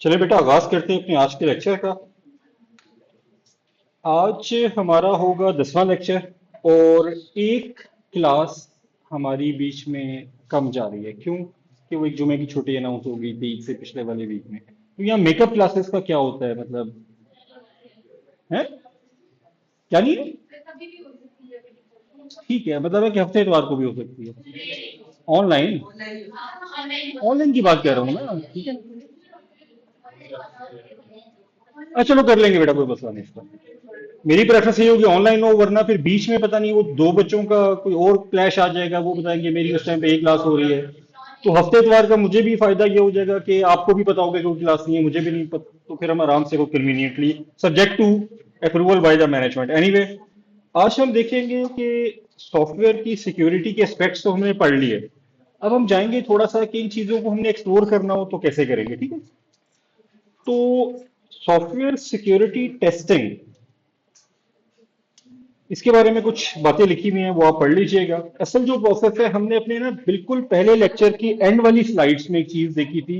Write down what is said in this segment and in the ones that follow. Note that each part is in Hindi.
चलिए बेटा आगाज करते हैं अपने आज के लेक्चर का। आज हमारा होगा 10वां लेक्चर। और एक क्लास हमारी बीच में कम जा रही है, क्यों? कि वो एक जुमे की छुट्टी अनाउंस हो गई थी से पिछले वाले वीक में। तो यहाँ मेकअप क्लासेस का क्या होता है, मतलब है क्या नहीं है? ठीक है, मतलब है कि हफ्ते इतवार को भी हो सकती है। ऑनलाइन ऑनलाइन की बात कर रहा हूँ ना, ठीक है। चलो कर लेंगे बेटा, कोई मसला नहीं इसका। मेरी प्रेफरेंस ये होगी ऑनलाइन हो, वरना फिर बीच में पता नहीं वो दो बच्चों का कोई और क्लैश आ जाएगा, वो बताएंगे मेरी उस टाइम पे एक क्लास हो रही है। तो हफ्ते इतवार का मुझे भी फायदा ये हो जाएगा कि आपको भी पता होगा कि कोई क्लास नहीं है, मुझे भी नहीं पता, तो फिर हम आराम से वो conveniently subject to approval by the management. Anyway, आज हम देखेंगे कि सॉफ्टवेयर की सिक्योरिटी के एस्पेक्ट्स तो हमने पढ़ लिए। अब हम जाएंगे थोड़ा सा कि इन चीजों को हमने एक्सप्लोर करना हो तो कैसे करेंगे, ठीक है। तो सॉफ्टवेयर सिक्योरिटी टेस्टिंग, इसके बारे में कुछ बातें लिखी हुई हैं, वो आप पढ़ लीजिएगा। असल जो प्रोसेस है, हमने अपने ना बिल्कुल पहले लेक्चर की एंड वाली स्लाइड्स में एक चीज देखी थी,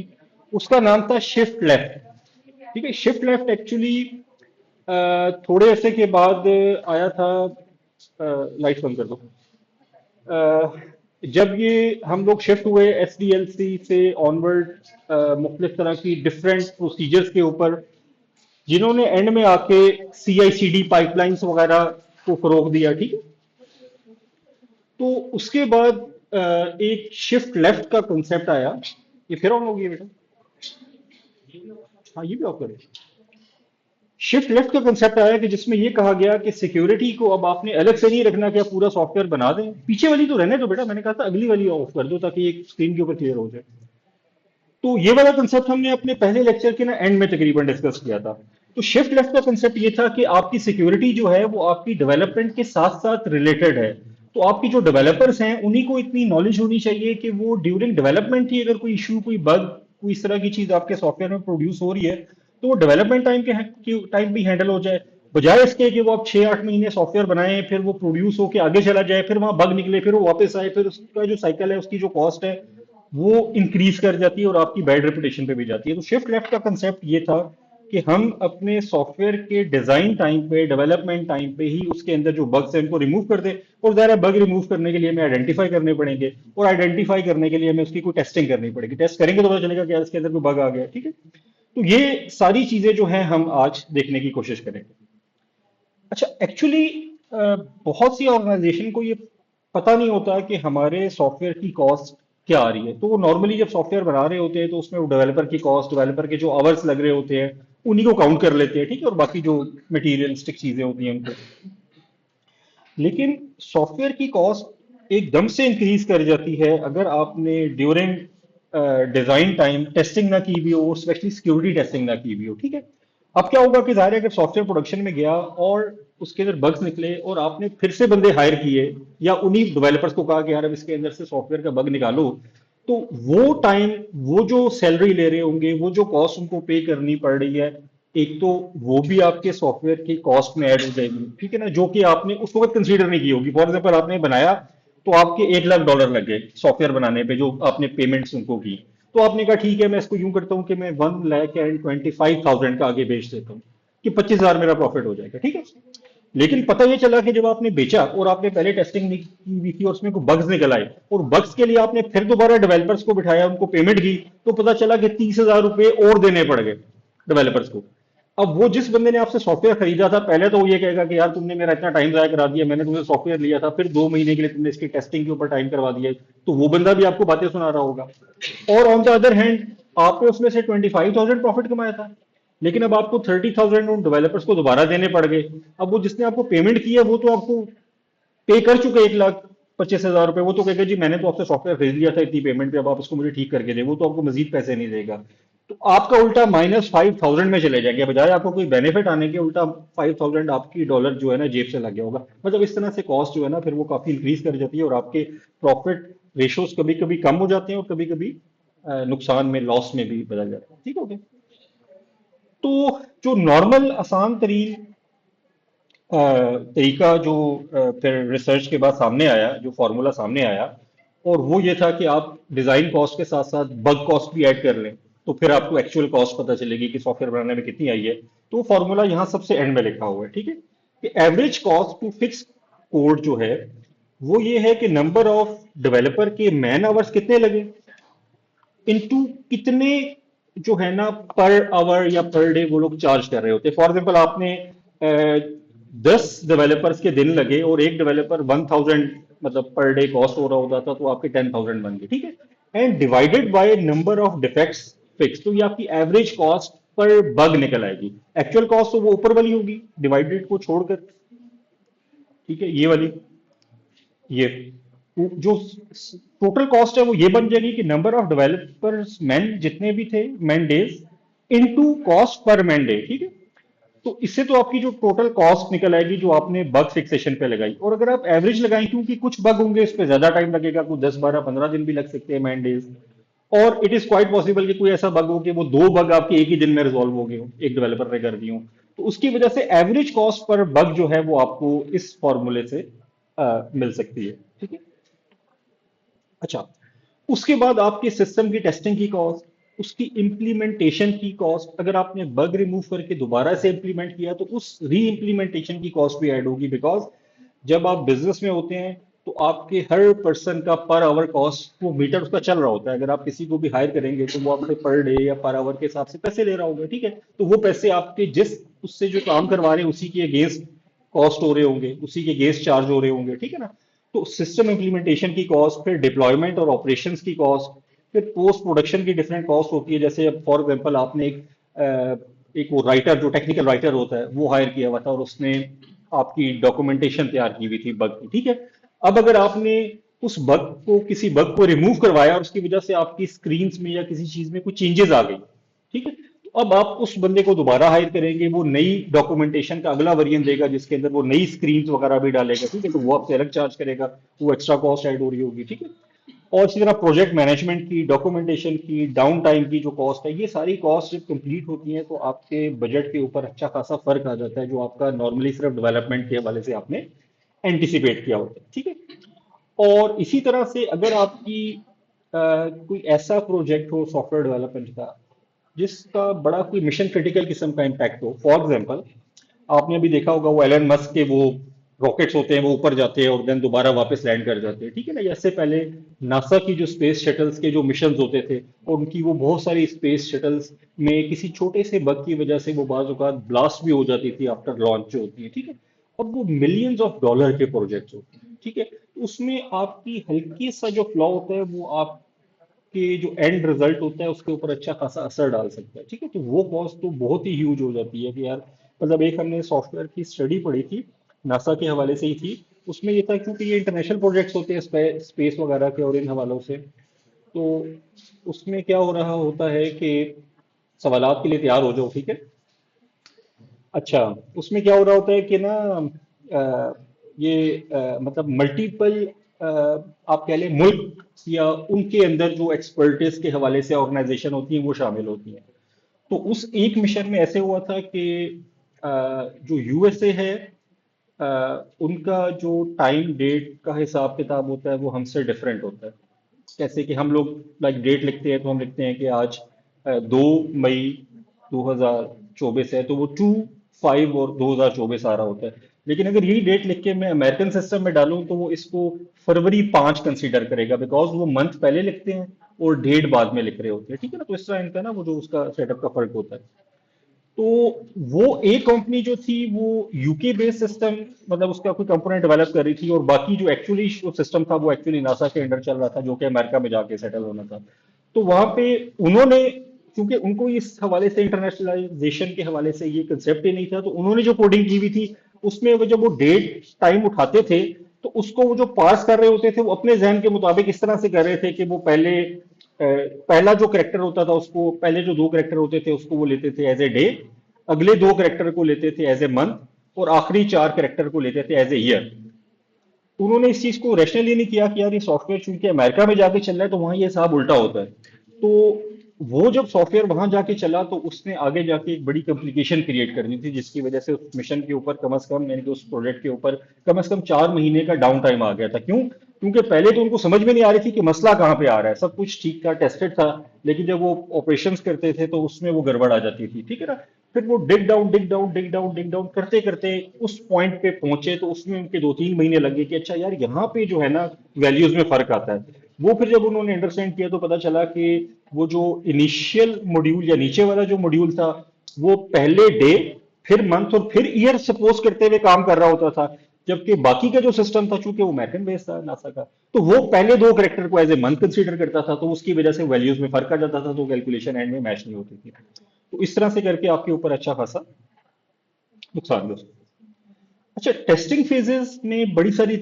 उसका नाम था शिफ्ट लेफ्ट। ठीक है, शिफ्ट लेफ्ट एक्चुअली थोड़े अरसे के बाद आया था। लाइट बंद कर दो। जब ये हम लोग शिफ्ट हुए एसडीएलसी से ऑनवर्ड मुख्तलिफ तरह की डिफरेंट प्रोसीजर्स के ऊपर, जिन्होंने एंड में आके सीआईसीडी पाइपलाइंस वगैरह को फरोग दिया, ठीक है। तो उसके बाद एक शिफ्ट लेफ्ट का कंसेप्ट आया। ये फिर ऑन हो गया बेटा? हाँ, ये भी ऑफ करें। शिफ्ट लेफ्ट का कंसेप्ट आया कि जिसमें ये कहा गया कि सिक्योरिटी को अब आपने अलग से नहीं रखना कि आप पूरा सॉफ्टवेयर बना दें, पीछे वाली तो रहने दो बेटा, मैंने कहा था अगली वाली ऑफ कर दो ताकि एक स्क्रीन के ऊपर क्लियर हो जाए। तो ये वाला कंसेप्ट हमने अपने पहले लेक्चर के ना एंड में तकरीबन डिस्कस किया था। तो शिफ्ट लेफ्ट का कंसेप्ट ये था कि आपकी सिक्योरिटी जो है वो आपकी डेवलपमेंट के साथ साथ रिलेटेड है। तो आपकी जो डेवलपर्स हैं उन्हीं को इतनी नॉलेज होनी चाहिए कि वो ड्यूरिंग डेवलपमेंट ही अगर कोई इशू, कोई बग, कोई इस तरह की चीज आपके सॉफ्टवेयर में प्रोड्यूस हो रही है, तो वो डेवलपमेंट टाइम भी हैंडल हो जाए। बजाय इसके कि वो आप 6-8 महीने सॉफ्टवेयर बनाएं, फिर वो प्रोड्यूस होकर आगे चला जाए, फिर वहां बग निकले, फिर वो वापस आए, फिर उसका जो साइकिल है, उसकी जो कॉस्ट है वो इंक्रीज कर जाती है और आपकी बैड रेपुटेशन पे भी जाती है। तो शिफ्ट लेफ्ट का कंसेप्ट ये था कि हम अपने सॉफ्टवेयर के डिजाइन टाइम पे, डेवलपमेंट टाइम पे ही उसके अंदर जो बग्स हैं उनको रिमूव कर दे। और ज़रा बग रिमूव करने के लिए हमें आइडेंटिफाई करने पड़ेंगे, और आइडेंटिफाई करने के लिए हमें उसकी कोई टेस्टिंग करनी पड़ेगी। टेस्ट करेंगे तो पता चलेगा कि यार इसके अंदर कोई बग आ गया, ठीक है। तो ये सारी चीजें जो हैं हम आज देखने की कोशिश करेंगे। अच्छा, एक्चुअली बहुत सी ऑर्गेनाइजेशन को ये पता नहीं होता कि हमारे सॉफ्टवेयर की कॉस्ट क्या आ रही है। तो वो नॉर्मली जब सॉफ्टवेयर बना रहे होते हैं तो उसमें वो डेवलपर की कॉस्ट, डेवलपर के जो आवर्स लग रहे होते हैं, उन्हीं को काउंट कर लेते हैं, ठीक है। और बाकी जो मटीरियलिस्टिक चीजें होती हैं उनको। लेकिन सॉफ्टवेयर की कॉस्ट एकदम से इंक्रीज कर जाती है अगर आपने ड्यूरिंग डिजाइन टाइम टेस्टिंग ना की भी हो, स्पेशली सिक्योरिटी टेस्टिंग ना की भी हो, ठीक है। अब क्या होगा कि जाहिर है अगर सॉफ्टवेयर प्रोडक्शन में गया और उसके अंदर बग्स निकले और आपने फिर से बंदे हायर किए या उन्हीं डेवलपर्स को कहा कि यार अब इसके अंदर से सॉफ्टवेयर का बग निकालो, तो वो टाइम, वो जो सैलरी ले रहे होंगे, वो जो कॉस्ट उनको पे करनी पड़ रही है, एक तो वो भी आपके सॉफ्टवेयर की कॉस्ट में ऐड हो जाएगी, ठीक है ना, जो कि आपने उस वक्त कंसीडर नहीं की होगी। फॉर एग्जाम्पल आपने बनाया तो आपके $1 लाख लग गए सॉफ्टवेयर बनाने पे, जो आपने पेमेंट्स उनको की। तो आपने कहा ठीक है, मैं इसको यूं करता हूं कि मैं 1,25,000 का आगे बेच देता हूँ कि 25,000 मेरा प्रॉफिट हो जाएगा, ठीक है। लेकिन पता ये चला कि जब आपने बेचा और आपने पहले टेस्टिंग नहीं की हुई थी और उसमें कोई बग्स निकल आए, और बग्स के लिए आपने फिर दोबारा डेवलपर्स को बिठाया, उनको पेमेंट की, तो पता चला कि 30,000 रुपए और देने पड़ गए डेवलपर्स को। अब वो जिस बंदे ने आपसे सॉफ्टवेयर खरीदा था, पहले तो वो ये कहेगा कि यार तुमने मेरा इतना टाइम जाया करा दिया, मैंने तुमसे सॉफ्टवेयर लिया था, फिर 2 महीने के लिए तुमने इसकी टेस्टिंग के ऊपर टाइम करवा दिया, तो वो बंदा भी आपको बातें सुना रहा होगा। और ऑन द अदर हैंड, आपने उसमें से 25,000 प्रॉफिट कमाया था, लेकिन अब आपको 30,000 उन डेवलपर्स को दोबारा देने पड़ गए। अब वो जिसने आपको पेमेंट की है वो तो आपको पे कर चुके 1,25,000 रुपए, वो तो कहेगा जी मैंने तो आपसे सॉफ्टवेयर खरीद लिया था इतनी पेमेंट पे, अब आप इसको मुझे ठीक करके दे, वो तो आपको मजीद पैसे नहीं देगा। तो आपका उल्टा -5,000 में चले जाएंगे, बजाय आपको कोई बेनिफिट आने के उल्टा 5,000 आपकी डॉलर जो है ना जेब से लग गया होगा। मतलब इस तरह से कॉस्ट जो है ना फिर वो काफी इंक्रीज कर जाती है और आपके प्रॉफिट रेशोज कभी कभी कम हो जाते हैं और कभी कभी नुकसान में, लॉस में भी बदल जाते हैं, ठीक हो गया। तो जो नॉर्मल आसान तरीन तरीका जो फिर रिसर्च के बाद सामने आया, जो फॉर्मूला सामने आया, और वो ये था कि आप डिजाइन कॉस्ट के साथ साथ बग कॉस्ट भी ऐड कर लें। तो फिर आपको एक्चुअल कॉस्ट पता चलेगी कि सॉफ्टवेयर बनाने में कितनी आई है। तो फॉर्मूला यहाँ सबसे एंड में लिखा हुआ है, ठीक है, कि average cost to fix code जो है वो ये है कि नंबर ऑफ डेवलपर के मैन आवर्स कितने लगे इनटू कितने जो है ना पर आवर या पर डे वो लोग चार्ज कर रहे होते हैं। फॉर एग्जाम्पल आपने 10 डेवलपर्स के दिन लगे और एक डेवलपर 1000 मतलब पर डे कॉस्ट हो रहा होता था, तो आपके 10,000 बन गए, ठीक है, and divided by number of defects fix, तो ये आपकी एवरेज कॉस्ट पर बग निकल आएगी। एक्चुअल कॉस्ट तो वो ऊपर वाली होगी डिवाइडेड को छोड़कर, ठीक है, ये वाली, ये जो टोटल कॉस्ट है वो ये बन जाएगी कि नंबर ऑफ डेवलपर्स मैन जितने भी थे man days into cost per man day, ठीक है। तो इससे तो आपकी जो टोटल कॉस्ट निकल आएगी जो आपने बग फिक्सेशन पे लगाई। और अगर आप एवरेज लगाएं, क्योंकि कुछ बग होंगे इस पे ज्यादा टाइम लगेगा, कुछ 10 12 15 दिन भी लग सकते हैं मैन डेज, और इट इज क्वाइट पॉसिबल कि कोई ऐसा बग हो कि वो 2 बग आपके एक ही दिन में रिजॉल्व हो गए हो, एक डेवलपर ने कर दी हो, तो उसकी वजह से एवरेज कॉस्ट पर बग जो है वो आपको इस फॉर्मूले से मिल सकती है, ठीक है। अच्छा, उसके बाद आपके सिस्टम की टेस्टिंग की कॉस्ट, उसकी इम्प्लीमेंटेशन की कॉस्ट, अगर आपने बग रिमूव करके दोबारा से इम्प्लीमेंट किया तो उस री इम्प्लीमेंटेशन की कॉस्ट भी ऐड होगी, बिकॉज जब आप बिजनेस में होते हैं तो आपके हर पर्सन का पर आवर कॉस्ट वो मीटर उसका चल रहा होता है। अगर आप किसी को भी हायर करेंगे तो वो आपसे पर डे या पर आवर के हिसाब से पैसे ले रहा होगा, ठीक है, तो वो पैसे आपके जिस उससे जो काम करवा रहे हैं उसी के अगेंस्ट कॉस्ट हो रहे होंगे, उसी के अगेंस्ट चार्ज हो रहे होंगे, ठीक है ना। तो सिस्टम इम्प्लीमेंटेशन की कॉस्ट, फिर डिप्लॉयमेंट और ऑपरेशंस की कॉस्ट, फिर पोस्ट प्रोडक्शन की डिफरेंट कॉस्ट होती है। जैसे फॉर एग्जांपल आपने एक वो राइटर जो टेक्निकल राइटर होता है वो हायर किया हुआ था और उसने आपकी डॉक्यूमेंटेशन तैयार की हुई थी बग की, ठीक है। अब अगर आपने उस बग को किसी बग को रिमूव करवाया और उसकी वजह से आपकी स्क्रीन में या किसी चीज में कुछ चेंजेस आ गई, ठीक है, तो अब आप उस बंदे को दोबारा हायर करेंगे, वो नई डॉक्यूमेंटेशन का अगला वर्जन देगा जिसके अंदर वो नई स्क्रीन वगैरह भी डालेगा, ठीक है, तो वो आपसे अलग चार्ज करेगा, वो एक्स्ट्रा कॉस्ट ऐड हो रही होगी, ठीक है। और इसी तरह प्रोजेक्ट मैनेजमेंट की, डॉक्यूमेंटेशन की, डाउन टाइम की जो कॉस्ट है, ये सारी कॉस्ट जब कंप्लीट होती है तो आपके बजट के ऊपर अच्छा खासा फर्क आ जाता है जो आपका नॉर्मली सिर्फ डेवलपमेंट के हवाले से आपने एंटिसिपेट किया होता है, ठीक है। और इसी तरह से अगर आपकी कोई ऐसा प्रोजेक्ट हो सॉफ्टवेयर डेवलपमेंट का जिसका बड़ा कोई मिशन क्रिटिकल किस्म का इम्पैक्ट हो, फॉर एग्जांपल आपने अभी देखा होगा वो एलन मस्क के वो रॉकेट्स होते हैं वो ऊपर जाते हैं और देन दोबारा वापस लैंड कर जाते हैं, ठीक है ना। इससे पहले नासा की जो स्पेस शटल्स के जो मिशन होते थे और उनकी वो बहुत सारी स्पेस शटल्स में किसी छोटे से बग की वजह से वो बाज औकात ब्लास्ट भी हो जाती थी आफ्टर लॉन्च जो होती है, ठीक है। अब वो मिलियंस ऑफ डॉलर के प्रोजेक्ट्स होते हैं, ठीक है, उसमें आपकी हल्की सा जो फ्लॉ होता है वो आप कि जो एंड रिजल्ट होता है उसके ऊपर अच्छा खासा असर डाल सकता है, ठीक है। तो वो कॉस्ट तो बहुत ही ह्यूज हो जाती है कि यार, मतलब एक हमने सॉफ्टवेयर की स्टडी पढ़ी थी, नासा के हवाले से ही थी, उसमें ये था क्योंकि ये इंटरनेशनल प्रोजेक्ट्स होते हैं स्पेस वगैरह के और इन हवालों से, तो उसमें क्या हो रहा होता है कि सवालात के लिए तैयार हो जाओ, ठीक है। अच्छा, उसमें क्या हो रहा होता है कि ना ये मतलब मल्टीपल आप कह लें मुल्क या उनके अंदर जो एक्सपर्टीज के हवाले से ऑर्गेनाइजेशन होती हैं वो शामिल होती हैं। तो उस एक मिशन में ऐसे हुआ था कि जो यूएसए है उनका जो टाइम डेट का हिसाब किताब होता है वो हमसे डिफरेंट होता है। जैसे कि हम लोग लाइक डेट लिखते हैं तो हम लिखते हैं कि आज 2 मई 2024 है, तो वो 2 5 और 2024 आ रहा होता है। लेकिन अगर यही डेट लिख के मैं अमेरिकन सिस्टम में डालूं तो वो इसको फरवरी 5 कंसीडर करेगा, बिकॉज वो मंथ पहले लिखते हैं और डेट बाद में लिख रहे होते हैं, ठीक है ना। तो इस तरह इनका ना वो जो उसका सेटअप का फर्क होता है। तो वो एक कंपनी जो थी वो यूके बेस्ड सिस्टम, मतलब उसका कोई कंपोनेंट डेवलप कर रही थी, और बाकी जो एक्चुअली जो सिस्टम था वो एक्चुअली नासा के अंडर चल रहा था जो कि अमेरिका में जाके सेटल होना था। तो वहां पे उन्होंने, क्योंकि उनको इस हवाले से इंटरनेशनलाइजेशन के हवाले से ये कंसेप्ट ही नहीं था, तो उन्होंने जो कोडिंग की हुई थी उसमें वो जब वो डेट टाइम उठाते थे तो उसको वो जो पास कर रहे होते थे वो अपने जहन के मुताबिक इस तरह से कर रहे थे कि वो पहला जो करेक्टर होता था उसको, पहले जो 2 करेक्टर होते थे उसको वो लेते थे एज ए डे, अगले 2 करेक्टर को लेते थे एज ए मंथ और आखिरी 4 करेक्टर को लेते थे एज ए ईयर। उन्होंने इस चीज को रैशनली नहीं किया कि यार ये सॉफ्टवेयर चूंकि अमेरिका में जाके चल रहा है तो वहां ये हिसाब उल्टा होता है। तो वो जब सॉफ्टवेयर वहां जाके चला तो उसने आगे जाके एक बड़ी कॉम्प्लिकेशन क्रिएट करनी थी जिसकी वजह से उस मिशन के ऊपर कम से कम, यानी कि उस प्रोजेक्ट के ऊपर कम से कम 4 महीने का डाउन टाइम आ गया था। क्यों? क्योंकि पहले तो उनको समझ में नहीं आ रही थी कि मसला कहाँ पे आ रहा है, सब कुछ ठीक था, टेस्टेड था, लेकिन जब वो ऑपरेशंस करते थे तो उसमें वो गड़बड़ आ जाती थी, ठीक है ना। फिर वो डिग डाउन डिग डाउन डिग डाउन डिग डाउन करते करते उस पॉइंट पे पहुंचे, तो उसमें उनके 2-3 महीने लगे कि अच्छा यार यहाँ पे जो है ना वैल्यूज में फर्क आता है। वो फिर जब उन्होंने अंडरस्टैंड किया तो पता चला कि वो जो इनिशियल मॉड्यूल या नीचे वाला जो मॉड्यूल था, वो पहले डे, फिर मंथ और फिर ईयर सपोज करते हुए काम कर रहा होता था, जबकि बाकी का जो सिस्टम था, चूंकि वो अमेरिकन बेस्ड था नासा का, तो वो पहले दो करेक्टर को एज ए मंथ कंसीडर करता था, तो उसकी वजह से वैल्यूज में फर्क आ जाता था, तो कैलकुलेशन एंड में मैच नहीं होती थी। तो इस तरह से करके आपके ऊपर अच्छा खासा नुकसान भी हो सकता है। अच्छा, टेस्टिंग फेजेस में बड़ी सारी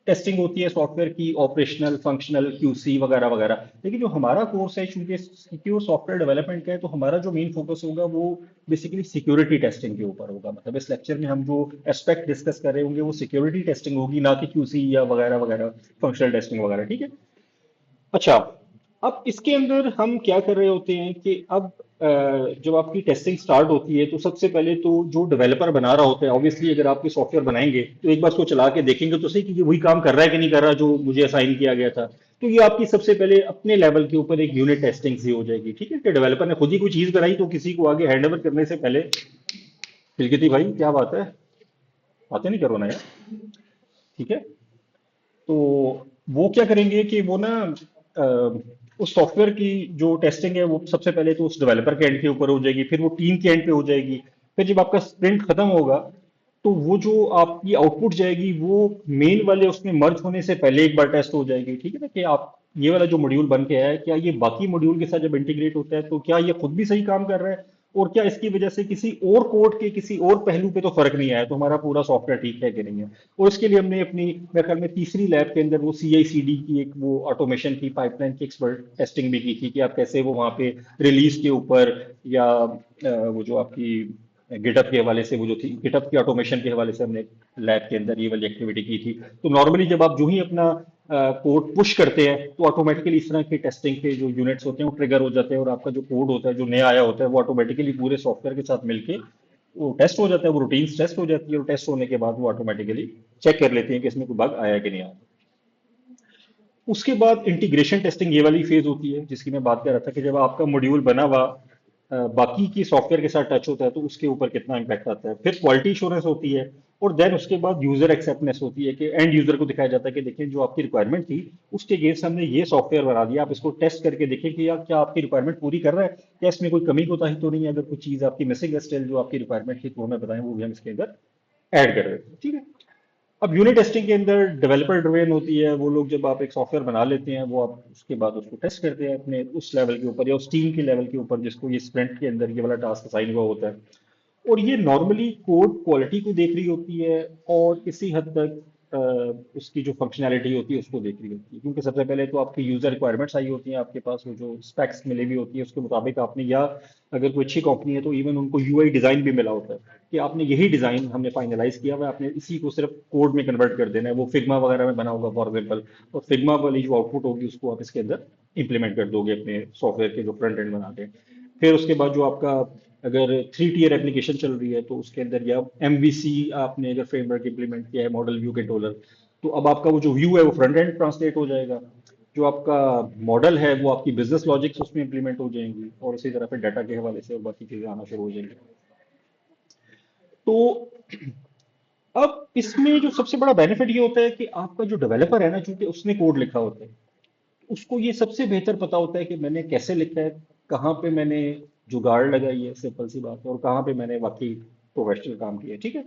टेस्टिंग होती है सॉफ्टवेयर की, ऑपरेशनल, फंक्शनल, क्यूसी वगैरह वगैरह। लेकिन जो हमारा कोर्स है, चूंकि सिक्योर सॉफ्टवेयर डेवलपमेंट का है, तो हमारा जो मेन फोकस होगा वो बेसिकली सिक्योरिटी टेस्टिंग के ऊपर होगा। मतलब इस लेक्चर में हम जो एस्पेक्ट डिस्कस कर रहे होंगे वो सिक्योरिटी टेस्टिंग होगी, ना कि क्यूसी या वगैरह वगैरह, फंक्शनल टेस्टिंग वगैरह, ठीक है। अच्छा, अब इसके अंदर हम क्या कर रहे होते हैं कि अब जब आपकी टेस्टिंग स्टार्ट होती है, तो सबसे पहले तो जो डेवलपर बना रहा होता है, ऑब्वियसली अगर आप कोई सॉफ्टवेयर बनाएंगे तो एक बार उसको चला के देखेंगे तो सही कि ये वही काम कर रहा है कि नहीं कर रहा जो मुझे असाइन किया गया था। तो ये आपकी सबसे पहले अपने लेवल के ऊपर एक यूनिट टेस्टिंग सी हो जाएगी, ठीक है, कि डेवलपर ने खुद ही कोई चीज बनाई तो किसी को आगे हैंड ओवर करने से पहले। फिलकिती भाई क्या बात है, बातें नहीं करो ना यार, ठीक है। तो वो क्या करेंगे कि वो ना अ, उस सॉफ्टवेयर की जो टेस्टिंग है वो सबसे पहले तो उस डेवलपर के एंड के ऊपर हो जाएगी, फिर वो टीम के एंड पे हो जाएगी। फिर जब आपका स्प्रिंट खत्म होगा, तो वो जो आपकी आउटपुट जाएगी वो मेन वाले उसमें मर्ज होने से पहले एक बार टेस्ट हो जाएगी, ठीक है ना, कि आप ये वाला जो मॉड्यूल बन के आया है, क्या ये बाकी मॉड्यूल के साथ जब इंटीग्रेट होता है तो क्या ये खुद भी सही काम कर रहा है, और क्या इसकी वजह से किसी और कोड के किसी और पहलू पे तो फर्क नहीं आया, तो हमारा पूरा सॉफ्टवेयर ठीक है कि नहीं है। और इसके लिए हमने अपनी, मेरे ख्याल में तीसरी लैब के अंदर वो CI/CD की एक वो ऑटोमेशन की पाइपलाइन की एक्सपर्ट टेस्टिंग भी की थी, कि आप कैसे वो वहाँ पे रिलीज के ऊपर, या वो जो आपकी गिटअप के हवाले से वो जो थी, गिटअप की ऑटोमेशन के हवाले से हमने लैब के अंदर ये वाली एक्टिविटी की थी। तो नॉर्मली जब आप जो ही अपना कोड पुश करते हैं, तो ऑटोमेटिकली इस तरह के टेस्टिंग के जो यूनिट्स होते हैं वो ट्रिगर हो जाते हैं, और आपका जो कोड होता है जो नया आया होता है वो ऑटोमेटिकली पूरे सॉफ्टवेयर के साथ मिलके वो टेस्ट हो जाता है, वो रूटीन टेस्ट हो जाती है, और टेस्ट होने के बाद वो ऑटोमेटिकली चेक कर लेते हैं कि इसमें कोई बग आया कि नहीं आया। उसके बाद इंटीग्रेशन टेस्टिंग ये वाली फेज होती है जिसकी मैं बात कर रहा था, कि जब आपका मॉड्यूल बना हुआ बाकी की सॉफ्टवेयर के साथ टच होता है तो उसके ऊपर कितना इम्पैक्ट आता है। फिर क्वालिटी इंश्योरेंस होती है, और देन उसके बाद यूजर एक्सेप्टेंस होती है, कि एंड यूजर को दिखाया जाता है कि देखिए जो आपकी रिक्वायरमेंट थी उसके अगेंस्ट हमने ये सॉफ्टवेयर बना दिया, आप इसको टेस्ट करके देखें कि यार क्या आपकी रिक्वायरमेंट पूरी कर रहा है, क्या इसमें कोई कमी कोताही तो नहीं है, अगर कोई चीज आपकी मिसिंग है स्टिल जो आपकी रिक्वायरमेंट थी तो हमें बताएं, वो भी हम इसके अंदर ऐड कर रहे हैं, ठीक है। अब यूनिट टेस्टिंग के अंदर डेवलपर ड्रिवन होती है, वो लोग जब आप एक सॉफ्टवेयर बना लेते हैं वो आप उसके बाद उसको टेस्ट करते हैं अपने उस लेवल के ऊपर या उस टीम के लेवल के ऊपर जिसको ये स्प्रिंट के अंदर ये वाला टास्क असाइन हुआ होता है। और ये नॉर्मली कोड क्वालिटी को देख रही होती है, और किसी हद तक उसकी जो फंक्शनैलिटी होती है उसको देख रही होती है, क्योंकि सबसे पहले तो आपकी यूजर रिक्वायरमेंट्स आई होती हैं आपके पास, वो जो स्पेक्स मिली हुई होती है उसके मुताबिक आपने, या अगर कोई अच्छी कंपनी है तो इवन उनको यूआई डिजाइन भी मिला होता है, कि आपने यही डिजाइन हमने फाइनलाइज किया हुआ है, आपने इसी को सिर्फ कोड में कन्वर्ट कर देना है, वो फिग्मा वगैरह में बना होगा फॉर एग्जाम्पल, और फिग्मा वाली जो आउटपुट होगी उसको आप इसके अंदर इंप्लीमेंट कर दोगे अपने सॉफ्टवेयर के जो फ्रंट एंड बना के। फिर उसके बाद जो आपका, अगर 3 टियर एप्लीकेशन चल रही है तो उसके अंदर, या MVC आपने अगर फ्रेमवर्क इंप्लीमेंट किया है, मॉडल व्यू कंट्रोलर, तो अब आपका वो जो व्यू है वो फ्रंट एंड ट्रांसलेट हो जाएगा, जो आपका मॉडल है वो आपकी बिजनेस लॉजिक्स उसमें इंप्लीमेंट हो जाएंगी, और इसी तरह फिर डाटा के हवाले से और बाकी चीजें आना शुरू हो जाएंगी। तो अब इसमें जो सबसे बड़ा बेनिफिट ये होता है कि आपका जो डेवलपर है ना, चूंकि उसने कोड लिखा होता है, उसको ये सबसे बेहतर पता होता है कि मैंने कैसे लिखा है, कहाँ पे मैंने जुगाड़ लगाई है, सिंपल सी बात है, और कहाँ पे मैंने वाकई प्रोफेशनल काम किया है, ठीक है।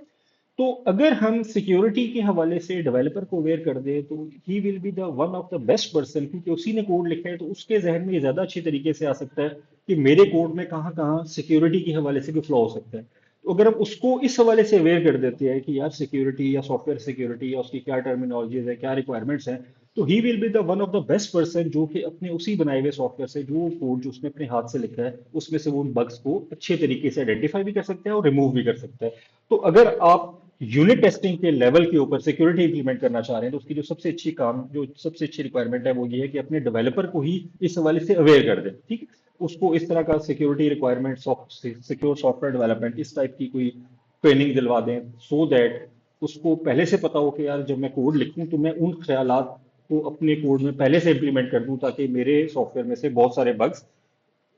तो अगर हम सिक्योरिटी के हवाले से डेवलपर को अवेयर कर दें तो he will be the one of the best person, क्योंकि उसी ने कोड लिखा है, तो उसके जहन में ये ज्यादा अच्छी तरीके से आ सकता है कि मेरे कोड में कहाँ कहाँ सिक्योरिटी के हवाले से भी फ्लॉ हो सकता है। तो अगर हम उसको इस हवाले से अवेयर कर देते हैं कि यार सिक्योरिटी या सॉफ्टवेयर सिक्योरिटी या उसकी क्या टर्मिनोलॉजीज है, क्या रिक्वायरमेंट्स हैं, तो he will be the one of the best person जो कि अपने उसी बनाए हुए सॉफ्टवेयर से जो कोड जो उसने अपने हाथ से लिखा है उसमें से वो उन बग्स को अच्छे तरीके से आइडेंटिफाई भी कर सकता है और रिमूव भी कर सकता है। तो अगर आप यूनिट टेस्टिंग के लेवल के ऊपर सिक्योरिटी इंप्लीमेंट करना चाह रहे हैं, तो उसकी जो सबसे अच्छी काम, जो सबसे अच्छी रिक्वायरमेंट है वो ये है कि अपने डेवलपर को ही इस हवाले से अवेयर कर दें, ठीक है। उसको इस तरह का security requirement, secure software development, इस टाइप की कोई ट्रेनिंग दिलवा दें, सो दैट उसको पहले से पता हो कि यार जब मैं कोड लिखूं तो मैं उन ख्यालात को अपने कोड में पहले से इंप्लीमेंट कर दूं ताकि मेरे सॉफ्टवेयर में से बहुत सारे बग्स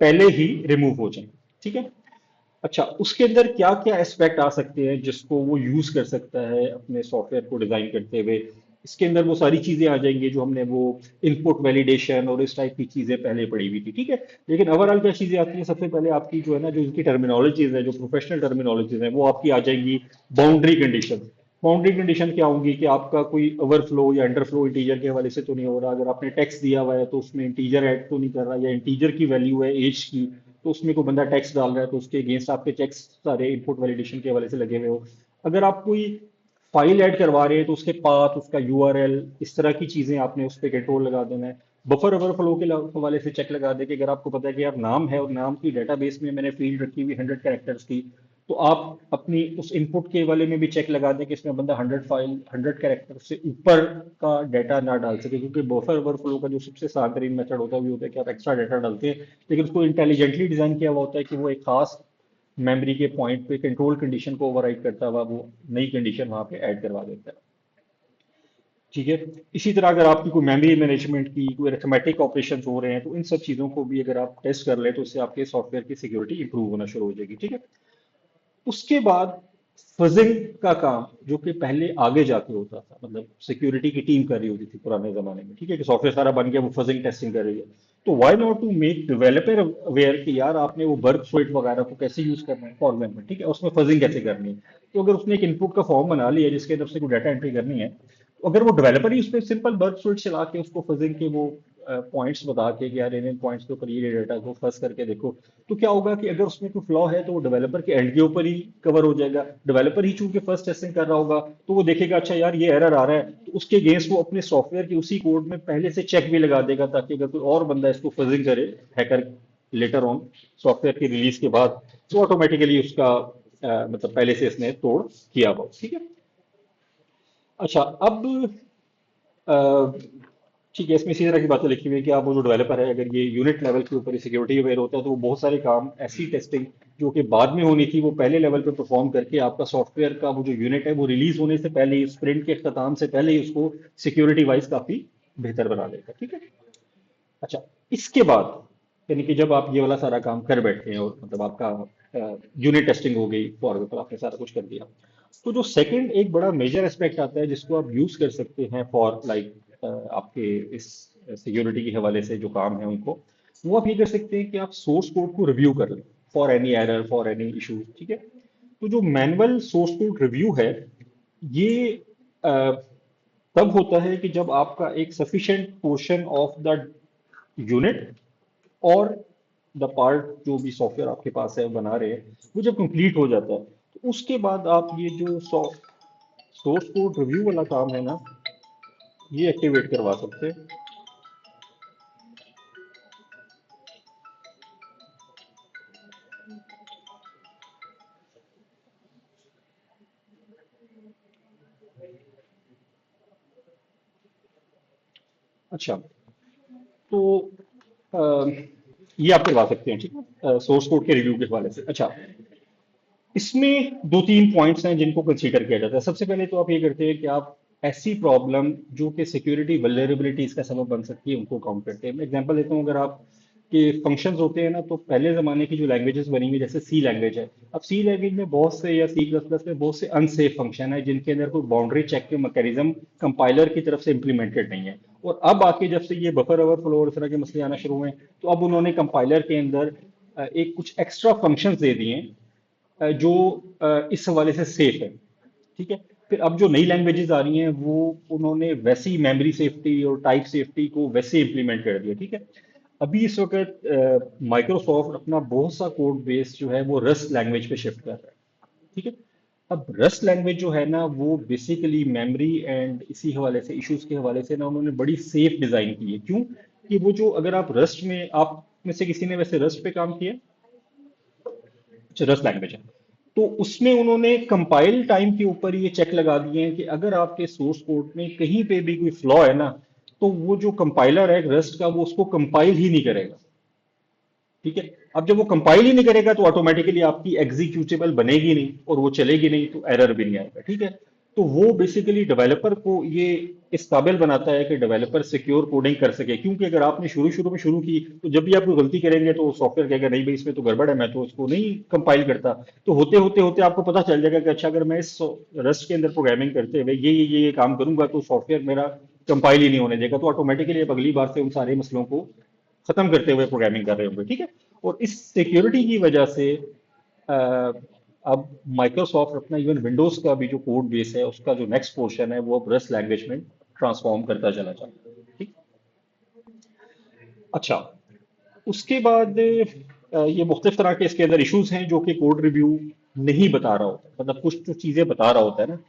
पहले ही रिमूव हो जाएं। ठीक है। अच्छा, उसके अंदर क्या क्या एस्पेक्ट आ सकते हैं जिसको वो यूज कर सकता है अपने सॉफ्टवेयर को डिजाइन करते हुए। इसके अंदर वो सारी चीजें आ जाएंगी जो हमने वो इनपुट वैलिडेशन और इस टाइप की चीजें पहले पढ़ी हुई थी। ठीक है। लेकिन ओवरऑल क्या चीजें आती हैं, सबसे पहले आपकी जो है ना, जो इनकी टर्मिनोलॉजीज है, जो प्रोफेशनल टर्मिनोलॉजीज है, वो आपकी आ जाएंगी बाउंड्री कंडीशन। बाउंड्री कंडीशन क्या होंगी कि आपका कोई ओवरफ्लो या अंडरफ्लो इंटीजर के हवाले से तो नहीं हो रहा। अगर आपने टेक्स्ट दिया हुआ है तो उसमें इंटीजर ऐड तो नहीं कर रहा, या इंटीजर की वैल्यू है एज की, तो उसमें कोई बंदा टैक्स डाल रहा है तो उसके अगेंस्ट आपके चेक्स सारे इनपुट वैलिडेशन के हवाले से लगे हुए हो। अगर आप कोई फाइल ऐड करवा रहे हैं तो उसके पाथ, उसका यूआरएल, इस तरह की चीजें आपने उस पर कंट्रोल लगा देना है। बफर ओवरफ्लो के हवाले से चेक लगा दे कि अगर आपको पता है कि यार नाम है और नाम की डेटाबेस में मैंने फील्ड रखी हुई 100 कैरेक्टर्स की, तो आप अपनी उस इनपुट के वाले में भी चेक लगा दें कि इसमें बंदा 100 कैरेक्टर से ऊपर का डाटा ना डाल सके। क्योंकि बफर ओवरफ्लो का जो सबसे साधारण मेथड होता है वो होता है कि आप एक्स्ट्रा डाटा डालते हैं, लेकिन उसको इंटेलिजेंटली डिजाइन किया हुआ होता है कि वो एक खास मेमोरी के पॉइंट पे कंट्रोल कंडीशन को ओवरराइड करता हुआ वो नई कंडीशन वहां पे ऐड करवा देता है। ठीक है। इसी तरह अगर आपकी कोई मेमोरी मैनेजमेंट की कोई अरिथमेटिक ऑपरेशन हो रहे हैं तो इन सब चीजों को भी अगर आप टेस्ट कर ले तो उससे आपके सॉफ्टवेयर की सिक्योरिटी इंप्रूव होना शुरू हो जाएगी। ठीक है। उसके बाद फजिंग का काम, जो कि पहले आगे जाके होता था, मतलब सिक्योरिटी की टीम कर रही होती थी पुराने जमाने में। ठीक है, कि सॉफ्टवेयर सारा बन गया, वो फजिंग टेस्टिंग कर रही है। तो why not to make developer aware कि यार आपने वो वर्क स्विट वगैरह को कैसे यूज करना है फॉर एग्जाम्पल। ठीक है, उसमें फजिंग कैसे करनी है। तो अगर उसने एक इनपुट का फॉर्म बना लिया जिसके अंदर से कोई डाटा एंट्री करनी है, तो अगर वो डेवलपर ही उस पर सिंपल वर्क स्विट चला के उसको फजिंग के वो पॉइंट्स बता के कि यार इन पॉइंट्स के ऊपर ये डाटा को फंस करके देखो, तो क्या होगा कि अगर उसमें कोई फ्लॉ है तो वो डेवलपर के एंड के ऊपर ही कवर हो जाएगा। डेवलपर ही चूंकि फर्स्ट टेस्टिंग कर रहा होगा तो वो देखेगा अच्छा यार ये एरर आ रहा है, तो उसके अगेंस्ट वो अपने सॉफ्टवेयर के उसी कोड में पहले से चेक भी लगा देगा, ताकि अगर कोई और बंदा इसको फजिंग करे, हैकर, लेटर ऑन सॉफ्टवेयर की रिलीज के बाद, तो ऑटोमेटिकली उसका मतलब पहले से इसने तोड़ किया हुआ। ठीक है। अच्छा, अब अ, ठीक है, इसमें इसी तरह की बातें लिखी हुई है कि आप वो जो डेवलपर है अगर ये यूनिट लेवल के ऊपर सिक्योरिटी अवेयर होता है तो वो बहुत सारे काम, ऐसी टेस्टिंग जो कि बाद में होनी थी, वो पहले लेवल पे परफॉर्म करके आपका सॉफ्टवेयर का वो जो यूनिट है वो रिलीज होने से पहले ही, स्प्रिंट के अख्ताम से पहले ही उसको सिक्योरिटी वाइज काफी बेहतर बना देगा। ठीक है। अच्छा, इसके बाद यानी कि जब आप ये वाला सारा काम कर बैठे हैं और मतलब आपका यूनिट टेस्टिंग हो गई, फॉर एग्जाम्पल आपने सारा कुछ कर दिया, तो जो सेकंड एक बड़ा मेजर एस्पेक्ट आता है जिसको आप यूज कर सकते हैं फॉर लाइक आपके इस सिक्योरिटी के हवाले से जो काम है उनको, वो आप ये कर सकते हैं कि आप सोर्स कोड को रिव्यू कर लें for any error, for any issue. ठीक है। तो जो मैनुअल सोर्स कोड रिव्यू है, ये अ, तब होता है कि जब आपका एक sufficient portion of the unit और द पार्ट जो भी सॉफ्टवेयर आपके पास है बना रहे हैं, वो जब कंप्लीट हो जाता है तो उसके बाद आप ये जो सोर्स कोड रिव्यू वाला काम है ना, ये एक्टिवेट करवा सकते हैं। अच्छा, तो अ, ये आप करवा सकते हैं। ठीक है, सोर्स कोड के रिव्यू के हवाले से। अच्छा, इसमें दो तीन पॉइंट्स हैं जिनको कंसीडर किया जाता है। सबसे पहले तो आप ये करते हैं कि आप ऐसी प्रॉब्लम जो कि सिक्योरिटी वल्नरेबिलिटीज का सबब बन सकती है उनको काउंट करते हैं। मैं एग्जांपल देता हूँ, अगर आप के फंक्शंस होते हैं ना, तो पहले जमाने की जो लैंग्वेजेस बनी हुई जैसे सी लैंग्वेज है, अब सी लैंग्वेज में बहुत से, या सी प्लस प्लस में बहुत से अनसेफ फंक्शन है जिनके अंदर कोई बाउंड्री चेक के मैकेनिज्म कंपाइलर की तरफ से इंप्लीमेंटेड नहीं है। और अब आके जब से ये बफर ओवरफ्लो और इस तरह के मसले आना शुरू हुए हैं, तो अब उन्होंने कंपाइलर के अंदर एक कुछ एक्स्ट्रा फंक्शंस दे दिए हैं जो इस हवाले से सेफ है। ठीक है। फिर अब जो नई लैंग्वेजेस आ रही हैं वो उन्होंने वैसी मेमोरी सेफ्टी और टाइप सेफ्टी को वैसे इंप्लीमेंट कर दिया। ठीक है। अभी इस वक्त माइक्रोसॉफ्ट अपना बहुत सा कोड बेस जो है वो रस्ट लैंग्वेज पे शिफ्ट कर रहा है। ठीक है। अब रस्ट लैंग्वेज जो है ना, वो बेसिकली मेमोरी एंड इसी हवाले से, इश्यूज के हवाले से ना, उन्होंने बड़ी सेफ डिजाइन की है। क्यों? कि वो जो, अगर आप रस्ट में, आप में से किसी ने वैसे रस्ट पे काम किया, रस्ट लैंग्वेज है, तो उसमें उन्होंने कंपाइल टाइम के ऊपर ये चेक लगा दिए हैं कि अगर आपके सोर्स कोड में कहीं पे भी कोई फ्लॉ है ना, तो वो जो कंपाइलर है रस्ट का, वो उसको कंपाइल ही नहीं करेगा। ठीक है। अब जब वो कंपाइल ही नहीं करेगा तो ऑटोमेटिकली आपकी एग्जीक्यूटेबल बनेगी नहीं और वो चलेगी नहीं, तो एरर भी नहीं आएगा। ठीक है। तो वो बेसिकली डेवलपर को ये इस काबिल बनाता है कि डेवलपर सिक्योर कोडिंग कर सके, क्योंकि अगर आपने शुरू शुरू में शुरू की तो जब भी आप कोई गलती करेंगे तो सॉफ्टवेयर कहेगा नहीं भाई इसमें तो गड़बड़ है, मैं तो उसको नहीं कंपाइल करता। तो होते होते होते आपको पता चल जाएगा कि अच्छा अगर मैं इस रस्ट के अंदर प्रोग्रामिंग करते हुए ये काम करूंगा तो सॉफ्टवेयर मेरा कंपाइल ही नहीं होने देगा, तो ऑटोमेटिकली आप अगली बार से उन सारे मसलों को खत्म करते हुए प्रोग्रामिंग कर रहे होंगे, ठीक है। और इस सिक्योरिटी की वजह से अ, अब माइक्रोसॉफ्ट अपना इवन विंडोज का भी जो कोड बेस है उसका जो नेक्स्ट पोर्शन है वो अब रस्ट लैंग्वेज में ट्रांसफॉर्म करता चला जाता है, ठीक। अच्छा, उसके बाद ये मुख्तलिफ तरह के इसके अंदर इश्यूज हैं जो कि कोड रिव्यू नहीं बता रहा होता, मतलब कुछ जो चीजें बता रहा होता है ना।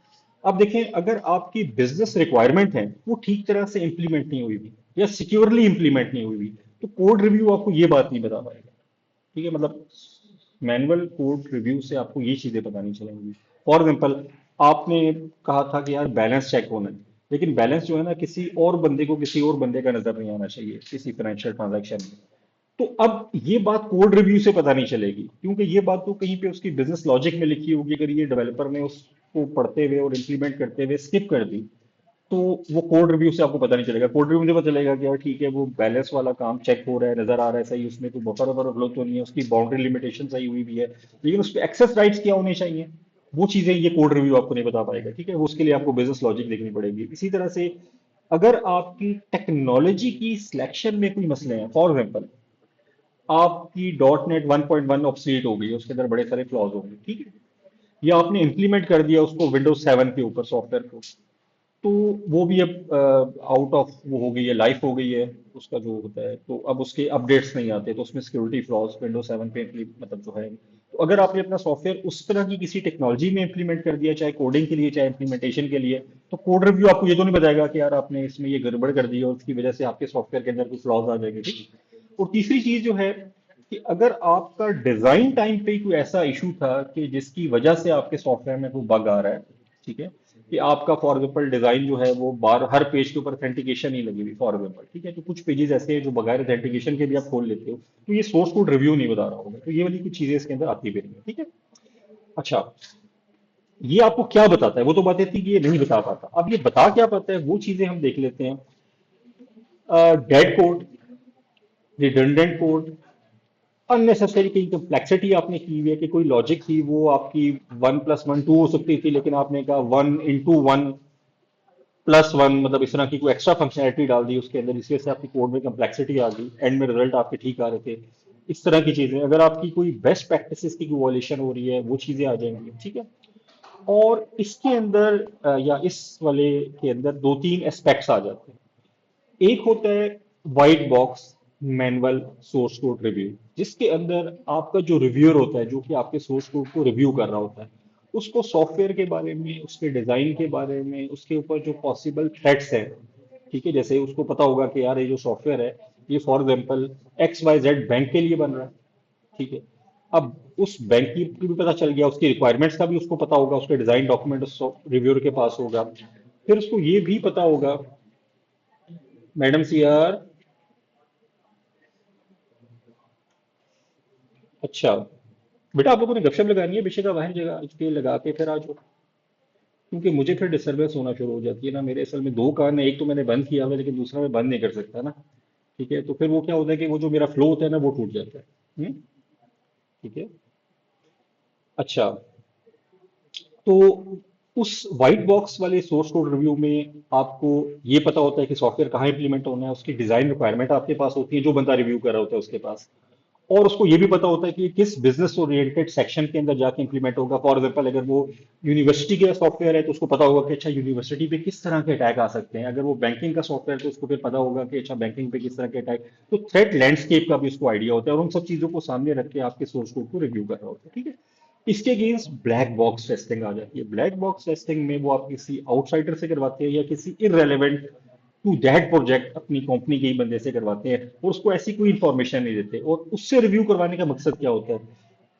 अब देखें, अगर आपकी बिजनेस रिक्वायरमेंट है वो ठीक तरह से इंप्लीमेंट नहीं हुई भी या सिक्योरली इंप्लीमेंट नहीं हुई भी, तो कोड रिव्यू आपको ये बात नहीं बता पाएगा, ठीक है। मतलब मैनुअल कोड रिव्यू से आपको ये चीजें पता नहीं चलेंगी। फॉर एग्जाम्पल, आपने कहा था कि यार बैलेंस चेक होना है, लेकिन बैलेंस जो है ना किसी और बंदे को किसी और बंदे का नजर नहीं आना चाहिए किसी फाइनेंशियल ट्रांजैक्शन में। तो अब ये बात कोड रिव्यू से पता नहीं चलेगी, क्योंकि ये बात तो कहीं पे उसकी बिजनेस लॉजिक में लिखी होगी, अगर ये डेवलपर ने उसको पढ़ते हुए और इंप्लीमेंट करते हुए स्किप कर दी तो वो कोड रिव्यू से आपको पता नहीं चलेगा। कोड रिव्यू से पता चलेगा कि यार ठीक है वो बैलेंस वाला काम चेक हो रहा है, नजर आ रहा है सही, उसमें कोई बफर वफर फ्लो तो नहीं है, उसकी बाउंड्री लिमिटेशन सही हुई भी है, लेकिन उस पर एक्सेस राइट्स क्या होने चाहिए वो चीजें ये कोड रिव्यू आपको नहीं बता पाएगा, ठीक है। वो उसके लिए आपको बिजनेस लॉजिक देखनी पड़ेगी। इसी तरह से अगर आपकी टेक्नोलॉजी की सिलेक्शन में कोई मसले हैं, फॉर एग्जाम्पल आपकी डॉट नेट 1.1 ऑब्सलीट हो गई है, उसके अंदर बड़े सारे फ्लॉज होंगे, ठीक है, या आपने इंप्लीमेंट कर दिया उसको विंडोज 7 के ऊपर सॉफ्टवेयर को, तो वो भी अब आउट ऑफ वो हो गई है, लाइफ हो गई है उसका जो होता है, तो अब उसके अपडेट्स नहीं आते, तो उसमें सिक्योरिटी फ्लॉज विंडोज 7 पे मतलब जो है। तो अगर आपने अपना सॉफ्टवेयर उस तरह की किसी टेक्नोलॉजी में इंप्लीमेंट कर दिया, चाहे कोडिंग के लिए चाहे इंप्लीमेंटेशन के लिए, तो कोड रिव्यू आपको ये तो नहीं बताएगा कि यार आपने इसमें ये गड़बड़ कर दी और उसकी वजह से आपके सॉफ्टवेयर के अंदर कुछ फ्लॉज आ जाएंगे, ठीक है? और तीसरी चीज जो है कि अगर आपका डिजाइन टाइम पे कोई ऐसा इशू था कि जिसकी वजह से आपके सॉफ्टवेयर में कोई बग आ रहा है, ठीक है, कि आपका फॉर एग्जाम्पल डिजाइन जो है वो बार हर पेज के ऊपर ऑथेंटिकेशन नहीं लगी हुई फॉर एग्जाम्पल, ठीक है, तो कुछ पेजेस ऐसे हैं जो बगैर ऑथेंटिकेशन के भी आप खोल लेते हो, तो ये सोर्स कोड रिव्यू नहीं बता रहा होगा, तो ये वाली कुछ चीजें इसके अंदर आती भी नहीं है, ठीक है। अच्छा, ये आपको क्या बताता है? वो तो बातें थी कि ये नहीं बता पाता, अब ये बता क्या पाता है वो चीजें हम देख लेते हैं। Dead code, redundant code, unnecessary कहीं कंप्लेक्सिटी आपने की हुई है कि कोई लॉजिक थी वो आपकी 1+1 2 हो सकती थी, लेकिन आपने कहा 1 × 1+1, मतलब इस तरह की कोई एक्स्ट्रा फंक्शनैलिटी डाल दी उसके अंदर, इसी वजह से आपकी कोड में कंप्लेक्सिटी आ गई, एंड में रिजल्ट आपके ठीक आ रहे थे। इस तरह की चीजें, अगर आपकी कोई बेस्ट प्रैक्टिसेस की कोई वॉल्यूशन हो रही है वो चीजें आ जाएंगी, ठीक है। और इसके अंदर या इस वाले के अंदर दो तीन एस्पेक्ट्स आ जाते हैं। एक होता है white box manual source code review, जिसके अंदर आपका जो रिव्यूअर होता है जो कि आपके सोर्स कोड को रिव्यू कर रहा होता है, उसको सॉफ्टवेयर के बारे में, उसके डिजाइन के बारे में, उसके ऊपर जो पॉसिबल थ्रेट्स हैं, ठीक है, जैसे उसको पता होगा कि यार ये जो सॉफ्टवेयर है ये फॉर एग्जांपल XYZ बैंक के लिए बन रहा है, ठीक है। अब उस बैंक की भी पता चल गया, उसकी रिक्वायरमेंट्स का भी उसको पता होगा, उसके डिजाइन डॉक्यूमेंट उस रिव्यूअर के पास होगा। फिर उसको ये भी पता होगा, मैडम सी यार, अच्छा बेटा आप लोगों ने गपशप लगानी है, बेशक आप बाहर जगह इसके लगा के फिर आ जाओ, क्योंकि मुझे फिर डिस्टर्बेंस होना शुरू हो जाती है ना। मेरे असल में दो कान है, एक तो मैंने बंद किया हुआ है लेकिन दूसरा मैं बंद नहीं कर सकता ना, ठीक है। तो फिर वो क्या होता है कि वो जो मेरा फ्लो होता है ना वो टूट जाता है। ठीक है। अच्छा, तो उस व्हाइट बॉक्स वाले सोर्स कोड रिव्यू में आपको ये पता होता है कि सॉफ्टवेयर कहाँ इंप्लीमेंट होना है, उसकी डिजाइन रिक्वायरमेंट आपके पास होती है जो बंदा रिव्यू कर रहा होता है उसके पास, और उसको ये भी पता होता है कि किस बिजनेस ओरिएंटेड सेक्शन के अंदर जाके इंप्लीमेंट होगा। फॉर एग्जांपल अगर वो यूनिवर्सिटी का सॉफ्टवेयर है तो उसको पता होगा कि अच्छा यूनिवर्सिटी पे किस तरह के अटैक आ सकते हैं, अगर वो बैंकिंग का सॉफ्टवेयर है तो उसको फिर पता होगा कि अच्छा बैंकिंग पे किस तरह के अटैक, तो थ्रेट लैंडस्केप का भी उसको आइडिया होता है, और उन सब चीजों को सामने रख के आपके सोर्स कोड को रिव्यू कर रहा होता है, ठीक है। इसके अगेंस्ट ब्लैक बॉक्स टेस्टिंग आ जाती है। ब्लैक बॉक्स टेस्टिंग में वो आप किसी आउटसाइडर से करवाते हैं या किसी इररेलेवेंट टू दैट प्रोजेक्ट अपनी कंपनी के ही बंदे से करवाते हैं, और उसको ऐसी कोई इंफॉर्मेशन नहीं देते। और उससे रिव्यू करवाने का मकसद क्या होता है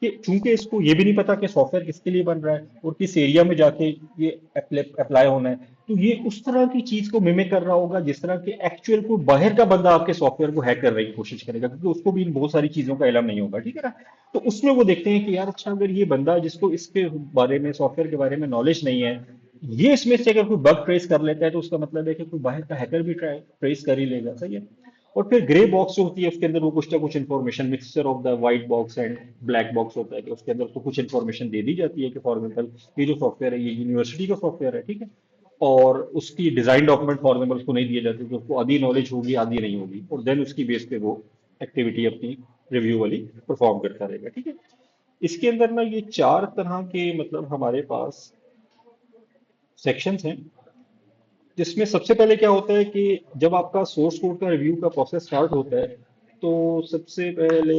कि चूंकि इसको ये भी नहीं पता कि सॉफ्टवेयर किसके लिए बन रहा है और किस एरिया में जाके ये अप्लाई होना है, तो ये उस तरह की चीज को मिमिक कर रहा होगा जिस तरह के एक्चुअल को बाहर का बंदा आपके सॉफ्टवेयर को हैक करने की कोशिश करेगा, क्योंकि उसको भी इन बहुत सारी चीजों का इलम नहीं होगा, ठीक है ना। तो उसमें वो देखते हैं कि यार अच्छा अगर ये बंदा जिसको इसके बारे में, सॉफ्टवेयर के बारे में नॉलेज नहीं है, ये इसमें से अगर कोई बग ट्रेस कर लेता है तो उसका मतलब है कि कोई बाहर का हैकर भी ट्रेस कर ही लेगा, सही है। और फिर ग्रे बॉक्स जो होती है उसके अंदर वो कुछ ना कुछ information, mixture of the white box and black box होता है, कि उसके अंदर तो कुछ इन्फॉर्मेशन दे दी जाती है कि फॉर एग्जाम्पल ये जो सॉफ्टवेयर है ये यूनिवर्सिटी का सॉफ्टवेयर है, ठीक है। और उसकी डिजाइन डॉक्यूमेंट फॉर एग्जाम्पल उसको नहीं दिए जाते, तो उसको आधी नॉलेज होगी आधी नहीं होगी, और देन उसकी बेस पे वो एक्टिविटी अपनी रिव्यू वाली परफॉर्म करता रहेगा, ठीक है। इसके अंदर ना ये चार तरह के मतलब हमारे पास सेक्शंस हैं, जिसमें सबसे पहले क्या होता है कि जब आपका सोर्स कोड का रिव्यू का प्रोसेस स्टार्ट होता है, तो सबसे पहले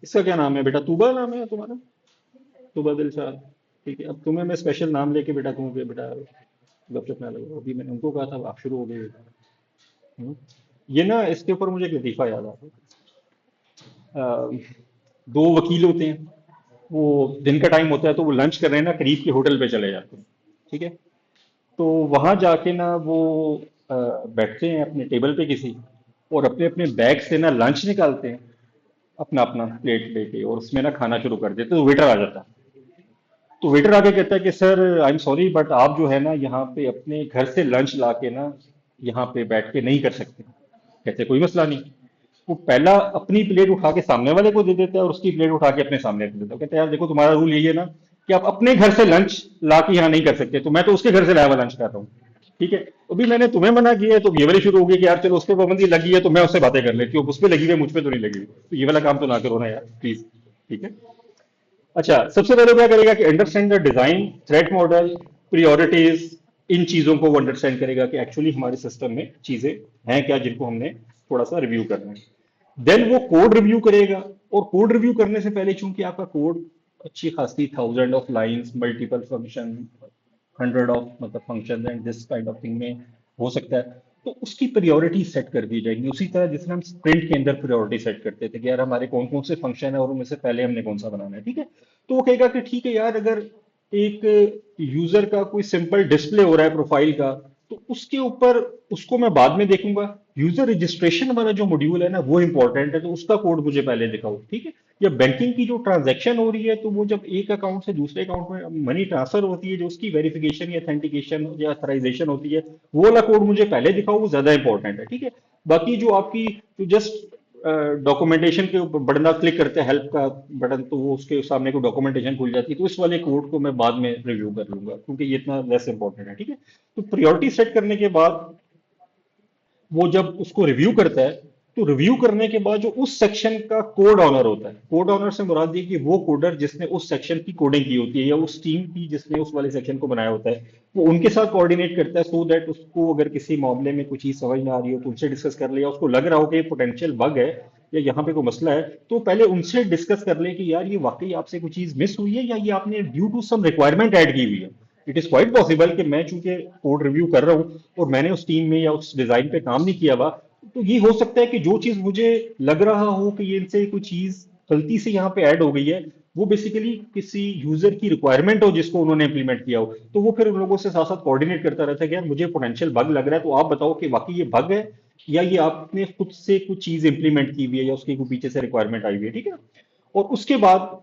इसका क्या नाम है बेटा, तूबा नाम है तुम्हारा, तूबा दिलशाद, ठीक है। अब तुम्हें मैं स्पेशल नाम लेके बेटा कहूँ कि बेटा गपशप ना लगो, अभी मैंने उनको कहा था आप शुरू हो गए। हम्म। ये ना इसके ऊपर मुझे एक लतीफा याद आता है। दो वकील होते हैं, वो दिन का टाइम होता है तो वो लंच कर रहे हैं ना, करीब के होटल पे चले जाते हैं, ठीक है। तो वहां जाके ना वो बैठते हैं अपने टेबल पे किसी, और अपने अपने बैग से ना लंच निकालते हैं, अपना अपना प्लेट लेके, और उसमें ना खाना शुरू कर देते हैं, तो वेटर आ जाता है। तो वेटर आके कहता है कि sir I am sorry but आप जो है ना यहाँ पे अपने घर से लंच ला के ना यहाँ पे बैठ के नहीं कर सकते। कहते कोई मसला नहीं। वो पहला अपनी प्लेट उठा के सामने वाले को दे देता है और उसकी प्लेट उठा के अपने सामने रख देता है, कहते हैं यार देखो तुम्हारा रूल यही है ना कि आप अपने घर से लंच ला के यहाँ नहीं कर सकते, तो मैं तो उसके घर से लाया हुआ लंच कर रहा हूँ, ठीक है। अभी मैंने तुम्हें मना किया है तो ये वाली शुरू हो गई कि यार चलो उस पर पाबंदी लगी है तो मैं उससे बातें कर लेती हूँ, उस पर लगी हुई है मुझ पर तो नहीं लगी हुई, तो ये वाला काम तो ना करो ना यार प्लीज, ठीक है। अच्छा, सबसे पहले क्या करेगा कि understand the design, threat model, priorities, इन चीजों को वो अंडरस्टैंड करेगा कि एक्चुअली हमारे सिस्टम में चीजें हैं क्या जिनको हमने थोड़ा सा रिव्यू करना है। देन वो कोड रिव्यू करेगा, और कोड रिव्यू करने से पहले चूंकि आपका कोड अच्छी खासी thousand of lines, multiple function, hundred of मतलब function and this kind of thing में हो सकता है, तो उसकी प्रायोरिटी सेट कर दी जाएगी उसी तरह जिसमें हम स्प्रिंट के अंदर प्रायोरिटी सेट करते थे कि यार हमारे कौन कौन से फंक्शन है और उनमें से पहले हमने कौन सा बनाना है, ठीक है। तो वो कहेगा कि ठीक है यार, अगर एक यूजर का कोई सिंपल डिस्प्ले हो रहा है प्रोफाइल का, तो उसके ऊपर उसको मैं बाद में देखूंगा, यूजर रजिस्ट्रेशन वाला जो मॉड्यूल है ना वो इंपॉर्टेंट है, तो उसका कोड मुझे पहले दिखाओ, ठीक है। या बैंकिंग की जो ट्रांजैक्शन हो रही है, तो वो जब एक अकाउंट से दूसरे अकाउंट में मनी ट्रांसफर होती है, जो उसकी वेरिफिकेशन या ऑथेंटिकेशन या अथराइजेशन होती है, वो वाला कोड मुझे पहले दिखाओ, वो ज्यादा इंपॉर्टेंट है, ठीक है। बाकी जो आपकी जो जस्ट डॉक्यूमेंटेशन के ऊपर बटन क्लिक करते हैं, हेल्प का बटन, तो वो उसके सामने को डॉक्यूमेंटेशन खुल जाती है, तो इस वाले कोड को मैं बाद में रिव्यू कर लूंगा क्योंकि ये इतना लेस इंपॉर्टेंट है, ठीक है। तो प्रायोरिटी सेट करने के बाद वो जब उसको रिव्यू करता है, तो रिव्यू करने के बाद जो उस सेक्शन का कोड ऑनर होता है, कोड ऑनर से मुराद ये कि वो कोडर जिसने उस सेक्शन की कोडिंग की होती है या उस टीम की जिसने उस वाले सेक्शन को बनाया होता है, वो उनके साथ कोऑर्डिनेट करता है, सो दैट उसको अगर किसी मामले में कुछ चीज समझ ना आ रही हो तो उनसे डिस्कस कर ले, या उसको लग रहा हो कि ये पोटेंशियल बग है या यहाँ पे कोई मसला है, तो पहले उनसे डिस्कस कर ले कि यार ये वाकई आपसे कोई चीज मिस हुई है या ये आपने due to some requirement add की हुई है। इट इज क्वाइट पॉसिबल कि मैं चूंकि कोड रिव्यू कर रहा हूँ और मैंने उस टीम में या उस डिजाइन पे काम नहीं किया हुआ, तो ये हो सकता है कि जो चीज मुझे लग रहा हो कि ये इनसे कोई चीज गलती से यहाँ पे ऐड हो गई है, वो बेसिकली किसी यूजर की रिक्वायरमेंट हो जिसको उन्होंने इंप्लीमेंट किया हो, तो वो फिर उन लोगों से साथ साथ कोऑर्डिनेट करता रहता है कि यार मुझे पोटेंशियल बग लग रहा है, तो आप बताओ कि वाकई ये बग है या ये आपने खुद से कुछ चीज इंप्लीमेंट की हुई है या उसकी कोई पीछे से रिक्वायरमेंट आई हुई है, ठीक है। और उसके बाद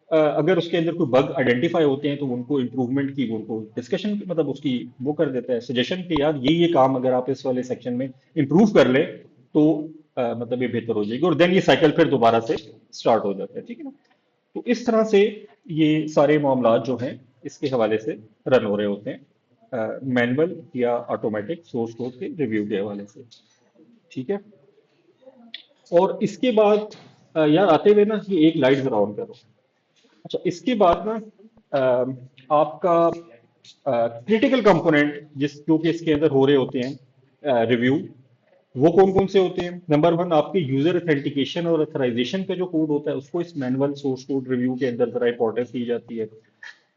अगर उसके अंदर कोई बग आइडेंटिफाई होते हैं तो उनको इम्प्रूवमेंट की, उनको डिस्कशन मतलब उसकी वो कर देता है सजेशन कि यार ये काम अगर आप इस वाले सेक्शन में इम्प्रूव कर ले तो मतलब ये बेहतर हो जाएगी, और देन ये साइकिल फिर दोबारा से स्टार्ट हो जाता है, ठीक है ना। तो इस तरह से ये सारे मामला जो हैं इसके हवाले से रन हो रहे होते हैं, मैनुअल या ऑटोमेटिक सोर्स कोड के रिव्यू के हवाले से, ठीक है। और इसके बाद यार आते हुए ना ये एक लाइट जरा ऑन करो। अच्छा, इसके बाद ना आपका क्रिटिकल कंपोनेंट जिस जो कि इसके अंदर हो रहे होते हैं रिव्यू, वो कौन कौन से होते हैं। नंबर वन, आपके यूजर अथेंटिकेशन और अथराइजेशन का जो कोड होता है उसको इस मैनुअल सोर्स कोड रिव्यू के अंदर जरा इंपॉर्टेंस दी जाती है।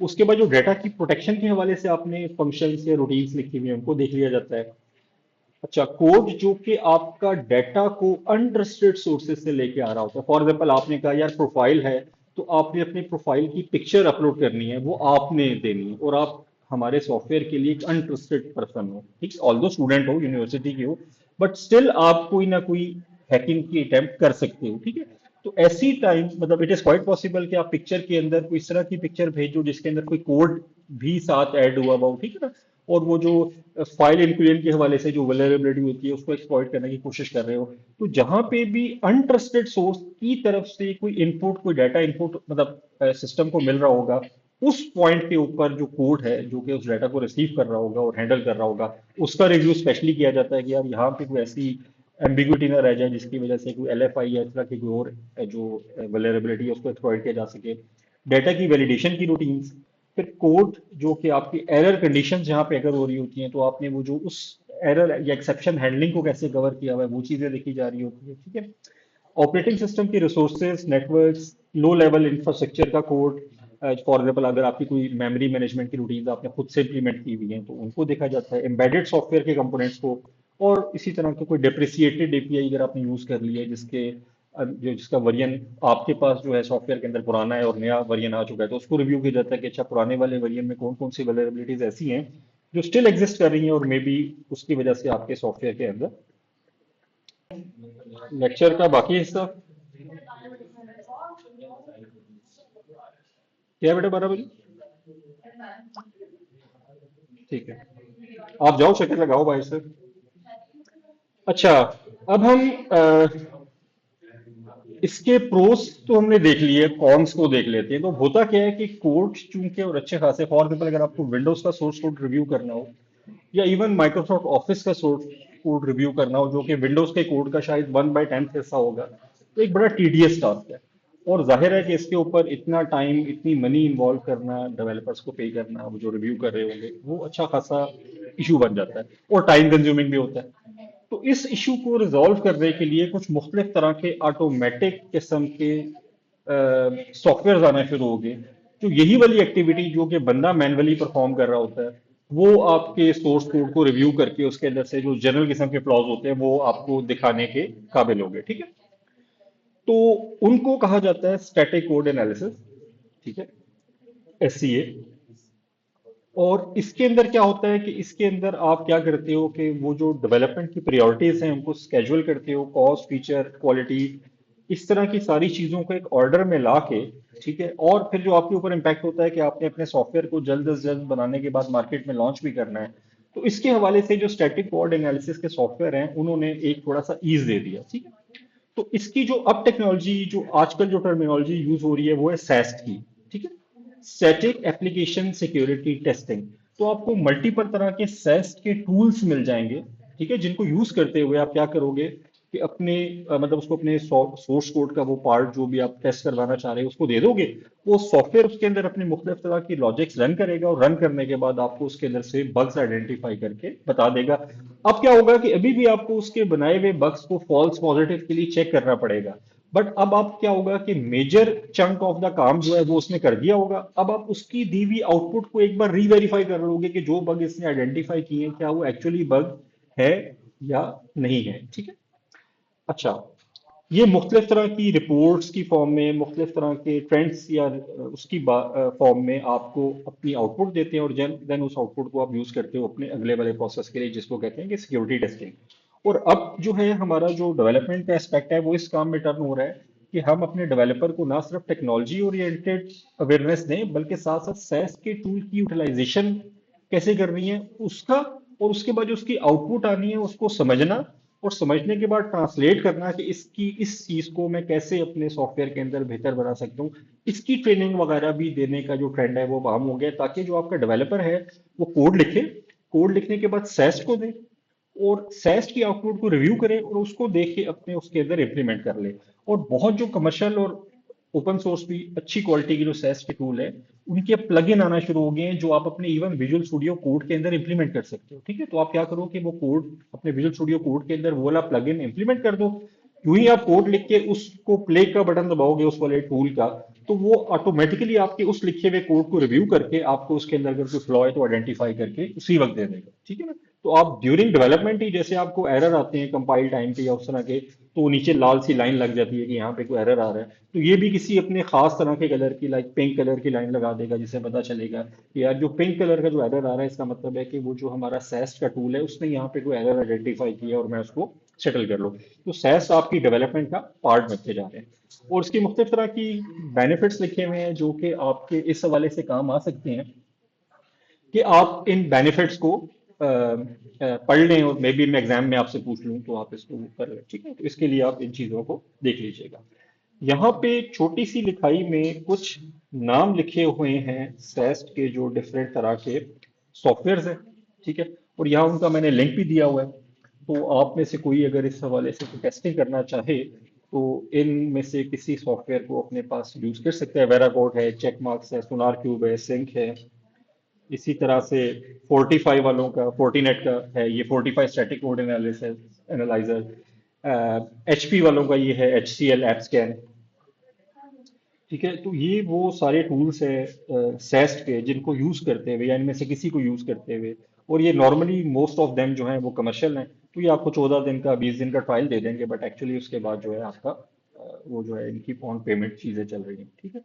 उसके बाद जो डाटा की प्रोटेक्शन के हवाले से आपने फंक्शंस या रूटीन्स लिखी हुई है उनको देख लिया जाता है। अच्छा, कोड जो कि आपका डाटा को अनट्रस्टेड सोर्सेज से लेके आ रहा होता है, फॉर एग्जांपल आपने कहा यार प्रोफाइल है, तो आपने अपनी प्रोफाइल की पिक्चर अपलोड करनी है, वो आपने देनी है, और आप हमारे सॉफ्टवेयर के लिए एक अनट्रस्टेड पर्सन हो, ठीक है, ऑल्दो स्टूडेंट हो, यूनिवर्सिटी के हो, बट स्टिल आप कोई ना कोई हैकिंग की अटेम्प्ट कर सकते हो, ठीक है। तो ऐसी टाइम मतलब इट इज क्वाइट पॉसिबल कि आप पिक्चर के अंदर कोई इस तरह की पिक्चर भेजो जिसके अंदर कोई कोड भी साथ ऐड हुआ हुआ हो, ठीक है ना। और वो जो फाइल इंक्लूजन के हवाले से जो वल्नरेबिलिटी होती है उसको एक्सप्लॉइट करने की कोशिश कर रहे हो, तो जहां पे भी अनट्रस्टेड सोर्स की तरफ से कोई इनपुट, कोई डाटा इनपुट मतलब सिस्टम को मिल रहा होगा, उस पॉइंट के ऊपर जो कोड है जो कि उस डाटा को रिसीव कर रहा होगा और हैंडल कर रहा होगा, उसका रिव्यू स्पेशली किया जाता है कि यार यहाँ पे कोई ऐसी एम्बिग्विटी ना रह जाए जिसकी वजह से कोई एलएफआई या इस तरह की कोई और जो वल्नरेबिलिटी है उसको एक्सप्लॉइट किया जा सके। डेटा की वैलिडेशन की रूटीन्स, फिर कोड जो कि आपकी एरर कंडीशन जहाँ पे अगर हो रही होती हैं तो आपने वो जो उस एरर या एक्सेप्शन हैंडलिंग को कैसे कवर किया हुआ है वो चीजें देखी जा रही होती है, ठीक है। ऑपरेटिंग सिस्टम की resources, networks, low level infrastructure का कोड, फॉर एग्जाम्पल अगर आपकी कोई मेमोरी मैनेजमेंट की रूटीन आपने खुद से इंप्लीमेंट की हुई है तो उनको देखा जाता है, एम्बेडेड सॉफ्टवेयर के कंपोनेंट्स को, और इसी तरह के कोई डेप्रिसिएटेड एपीआई अगर आपने यूज कर लिया है जिसके जो जिसका वर्जन आपके पास जो है सॉफ्टवेयर के अंदर पुराना है और नया वर्जन आ चुका है, तो उसको रिव्यू किया जाता है कि अच्छा पुराने वाले वर्जन में कौन कौन सी वल्नरेबिलिटीज ऐसी हैं जो स्टिल एग्जिस्ट कर रही हैं और मे बी उसकी वजह से आपके सॉफ्टवेयर के अंदर। लेक्चर का बाकी हिस्सा क्या है बेटा, 12 बजे? ठीक है, आप जाओ चक्कर लगाओ भाई से। अच्छा, अब हम इसके प्रोस तो हमने देख लिए, कॉन्स को देख लेते हैं। तो होता क्या है कि कोड चूंकि और अच्छे खासे, फॉर एग्जाम्पल अगर आपको विंडोज का सोर्स कोड रिव्यू करना हो या इवन माइक्रोसॉफ्ट ऑफिस का सोर्स कोड रिव्यू करना हो जो कि विंडोज के कोड का शायद 1/10 हिस्सा होगा, तो एक बड़ा टीडियस टास्क है। और जाहिर है कि इसके ऊपर इतना टाइम, इतनी मनी इन्वॉल्व करना, डेवलपर्स को पे करना, वो जो रिव्यू कर रहे होंगे, वो अच्छा खासा इशू बन जाता है और टाइम कंज्यूमिंग भी होता है। तो इस इशू को रिजॉल्व करने के लिए कुछ मुख्तलिफ तरह के ऑटोमेटिक किस्म के सॉफ्टवेयर आना शुरू हो गए, तो यही वाली एक्टिविटी जो कि बंदा मैन्युअली परफॉर्म कर रहा होता है, वो आपके सोर्स कोड को रिव्यू करके उसके अंदर से जो जनरल किस्म के फ्लॉज होते हैं वो आपको दिखाने के काबिल हो गए, ठीक है। तो उनको कहा जाता है स्टैटिक कोड एनालिसिस, ठीक है, एससीए। और इसके अंदर क्या होता है कि इसके अंदर आप क्या करते हो कि वो जो डेवलपमेंट की प्रायोरिटीज हैं उनको स्केड्यूल करते हो, कॉस्ट, फीचर, क्वालिटी, इस तरह की सारी चीजों को एक ऑर्डर में ला के, ठीक है। और फिर जो आपके ऊपर इम्पैक्ट होता है कि आपने अपने सॉफ्टवेयर को जल्द से जल्द बनाने के बाद मार्केट में लॉन्च भी करना है, तो इसके हवाले से जो स्टैटिक कोड एनालिसिस के सॉफ्टवेयर हैं उन्होंने एक थोड़ा सा ईज दे दिया, ठीक है। तो इसकी जो अब टेक्नोलॉजी, जो आजकल जो टर्मिनोलॉजी यूज हो रही है वो है सैस्ट की, ठीक है, स्टैटिक एप्लीकेशन सिक्योरिटी टेस्टिंग। तो आपको मल्टीपल तरह के सेस्ट के टूल्स मिल जाएंगे, ठीक है, जिनको यूज करते हुए आप क्या करोगे कि अपने मतलब उसको अपने सोर्स कोड का वो पार्ट जो भी आप टेस्ट करवाना चाह रहे हो उसको दे दोगे, वो सॉफ्टवेयर उसके अंदर अपने मुख्तलिफ तरह की लॉजिक्स रन करेगा और रन करने के बाद आपको उसके अंदर से बग्स आइडेंटिफाई करके बता देगा। अब क्या होगा कि अभी भी आपको उसके बनाए हुए बग्स को फॉल्स पॉजिटिव के लिए चेक करना पड़ेगा, बट अब आप क्या होगा कि मेजर चंक ऑफ द काम जो है वो उसने कर दिया होगा। अब आप उसकी दी हुई आउटपुट को एक बार रीवेरीफाई कर लोगे कि जो बग इसने आइडेंटिफाई किए हैं क्या वो एक्चुअली बग है या नहीं है, ठीक है। अच्छा, ये मुख्तलिफ तरह की रिपोर्ट्स की फॉर्म में, मुख्तलिफ तरह के ट्रेंड्स या उसकी फॉर्म में आपको अपनी आउटपुट देते हैं और देन उस आउटपुट को आप यूज करते हो अपने अगले वाले प्रोसेस के लिए जिसको कहते हैं कि सिक्योरिटी टेस्टिंग। और अब जो है हमारा जो डेवलपमेंट का एस्पेक्ट है वो इस काम में टर्न हो रहा है कि हम अपने डेवलपर को ना सिर्फ टेक्नोलॉजी ओरिएंटेड अवेयरनेस दें बल्कि साथ साथ सैस के टूल की यूटिलाइजेशन कैसे करनी है उसका, और उसके बाद जो उसकी आउटपुट आनी है उसको समझना, और समझने के बाद ट्रांसलेट करना कि इसकी इस चीज को मैं कैसे अपने सॉफ्टवेयर के अंदर बेहतर बना सकता हूँ। इसकी ट्रेनिंग वगैरह भी देने का जो ट्रेंड है वो आम हो गया ताकि जो आपका डेवलपर है वो कोड लिखे, कोड लिखने के बाद सेस्ट को दे और सेस्ट की आउटपुट को रिव्यू करे और उसको देख के अपने उसके अंदर इंप्लीमेंट कर ले। और बहुत जो कमर्शियल और ओपन सोर्स भी अच्छी क्वालिटी की जो सेस्ट के टूल है उनके प्लग इन आना शुरू हो गए हैं जो आप अपने इवन विजुअल स्टूडियो कोड के अंदर इंप्लीमेंट कर सकते हो, ठीक है। तो आप क्या करो कि वो कोड अपने विजुअल स्टूडियो कोड के अंदर वो वाला प्लग इन इंप्लीमेंट कर दो। यूं ही आप कोड लिख के उसको प्ले का बटन दबाओगे उस वाले टूल का, तो वो ऑटोमेटिकली आपके उस लिखे हुए कोड को रिव्यू करके आपको उसके अंदर अगर कोई फ्लॉ है तो आइडेंटिफाई करके उसी वक्त दे देगा, ठीक है ना। तो आप ड्यूरिंग डेवलपमेंट ही जैसे आपको एरर आते हैं कंपाइल टाइम पे या उस तरह के, तो वो नीचे लाल सी लाइन लग जाती है कि यहाँ पे कोई एरर आ रहा है, तो ये भी किसी अपने खास तरह के कलर की, लाइक पिंक कलर की लाइन लगा देगा जिससे पता चलेगा कि यार जो पिंक कलर का जो एरर आ रहा है इसका मतलब है कि वो जो हमारा सेस्ट का टूल है उसने यहाँ पे कोई एरर आइडेंटिफाई किया और मैं उसको सेटल कर लो। तो सैस आपकी डेवलपमेंट का पार्ट बनते जा रहे हैं। और इसकी मुख्तलिफ तरह की बेनिफिट्स लिखे हुए हैं जो कि आपके इस हवाले से काम आ सकते हैं कि आप इन बेनिफिट्स को पढ़ लें, और मे बी मैं एग्जाम में आपसे पूछ लूं तो आप इसको कर लें, ठीक है। तो इसके लिए आप इन चीज़ों को देख लीजिएगा। यहाँ पे छोटी सी लिखाई में कुछ नाम लिखे हुए हैं सेस्ट के जो डिफरेंट तरह के सॉफ्टवेयर्स हैं, ठीक है। और यहाँ उनका मैंने लिंक भी दिया हुआ है। तो आप में से कोई अगर इस हवाले से कोई टेस्टिंग करना चाहे तो इन में से किसी सॉफ्टवेयर को अपने पास यूज कर सकते हैं। वेराकोड है, चेक मार्क्स है, सोनार क्यूब है, सिंक है। इसी तरह से फोर्टीफाई वालों का, फोर्टीनेट का है ये, Fortify static code analysis analyser. HP वालों का ये है H C L AppScan, ठीक है। तो ये वो सारे टूल्स है सेस्ट के जिनको यूज करते हुए या इनमें से किसी को यूज करते हुए, और ये नॉर्मली मोस्ट ऑफ देम जो है वो कमर्शियल हैं। तो ये आपको 14 दिन का, 20 दिन का ट्रायल दे देंगे, बट एक्चुअली उसके बाद जो है आपका वो जो है इनकी ऑन पेमेंट चीजें चल रही हैं, ठीक है।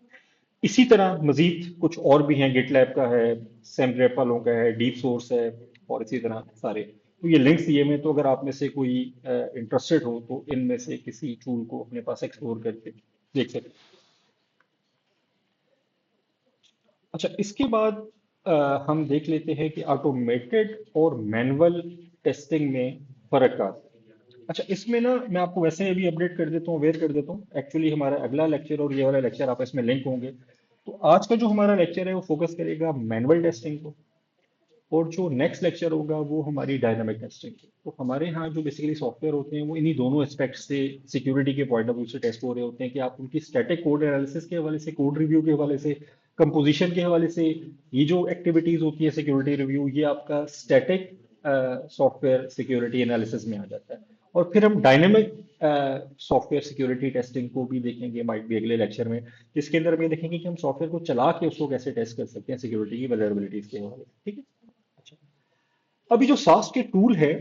इसी तरह मजीद कुछ और भी हैं, गिटलैब का है, सेमग्रेप वालों का है, डीप सोर्स है, और इसी तरह सारे। तो ये लिंक्स दिए हुए हैं, तो अगर आप में से कोई इंटरेस्टेड हो तो इनमें से किसी टूल को अपने पास एक्सप्लोर करके देख सकते हैं। अच्छा, इसके बाद हम देख लेते हैं कि ऑटोमेटेड और मैनुअल टेस्टिंग में फर्क का। अच्छा, इसमें ना मैं आपको वैसे अभी अपडेट कर देता हूँ, अवेयर कर देता हूँ। एक्चुअली हमारा अगला लेक्चर और ये वाला लेक्चर आपस में लिंक होंगे। तो आज का जो हमारा लेक्चर है वो फोकस करेगा मैनुअल टेस्टिंग को, और जो नेक्स्ट लेक्चर होगा वो हमारी डायनामिक टेस्टिंग की। तो हमारे यहाँ जो बेसिकली सॉफ्टवेयर होते हैं वो इन्हीं दोनों एस्पेक्ट से सिक्योरिटी के पॉइंट ऑफ व्यू से टेस्ट हो रहे होते हैं, कि आप उनकी स्टैटिक कोड एनालिसिस के हवाले से, कोड रिव्यू के हवाले से, कंपोजिशन के हवाले से। ये जो एक्टिविटीज होती है सिक्योरिटी रिव्यू, ये आपका स्टैटिक सॉफ्टवेयर सिक्योरिटी एनालिसिस में आ जाता है। और फिर हम डायनेमिक सॉफ्टवेयर सिक्योरिटी टेस्टिंग को भी देखेंगे, माइट भी अगले लेक्चर में, जिसके अंदर हम ये देखेंगे कि हम सॉफ्टवेयर को चला के उसको कैसे टेस्ट कर सकते हैं सिक्योरिटी की वल्नरेबिलिटीज के हवाले से, ठीक है। अच्छा, अभी जो सास के टूल है,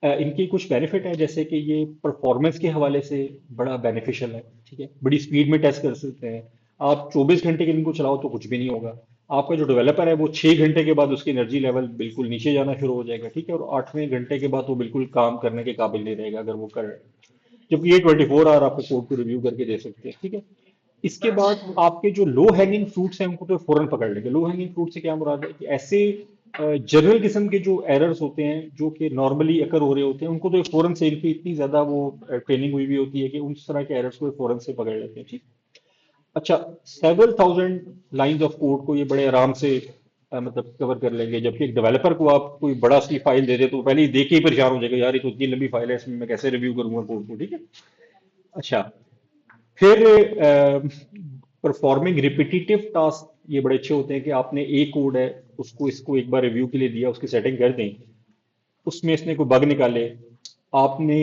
इनके कुछ बेनिफिट है, जैसे कि ये परफॉर्मेंस के हवाले से बड़ा बेनिफिशियल है, ठीक है। बड़ी स्पीड में टेस्ट कर सकते हैं। आप 24 घंटे के इनको चलाओ तो कुछ भी नहीं होगा। आपका जो डेवलपर है वो 6 घंटे के बाद उसकी एनर्जी लेवल बिल्कुल नीचे जाना शुरू हो जाएगा, ठीक है। और 8वें घंटे के बाद वो बिल्कुल काम करने के काबिल नहीं रहेगा अगर वो कर रहा है। जबकि ये 24 आवर आपके कोड को रिव्यू करके दे सकते हैं, ठीक है। इसके बाद आपके जो लो हैंगिंग फ्रूट्स हैं उनको तो फौरन पकड़ लेंगे। लो हैंगिंग फ्रूट से क्या मुराद है कि ऐसे जनरल किस्म के जो एरर्स होते हैं जो कि नॉर्मली अकर हो रहे होते हैं, उनको तो फौरन से, इनकी इतनी ज्यादा वो ट्रेनिंग हुई भी होती है कि उन तरह के एरर्स को फौरन से पकड़ लेते हैं, ठीक। अच्छा, several thousand lines of code को ये बड़े आराम से मतलब कवर कर लेंगे। जबकि एक डेवलपर को आप कोई बड़ा सी फाइल दे दे तो पहले ही देख के ही परेशान हो जाएगा, यार ये तो इतनी लंबी फाइल है, इसमें मैं कैसे रिव्यू करूंगा कोड को, ठीक है। अच्छा, फिर परफॉर्मिंग रिपीटिटिव टास्क ये बड़े अच्छे होते हैं कि आपने एक कोड है, उसको इसको एक बार रिव्यू के लिए दिया, उसकी सेटिंग कर दें, उसमें इसने कोई बग निकाले, आपने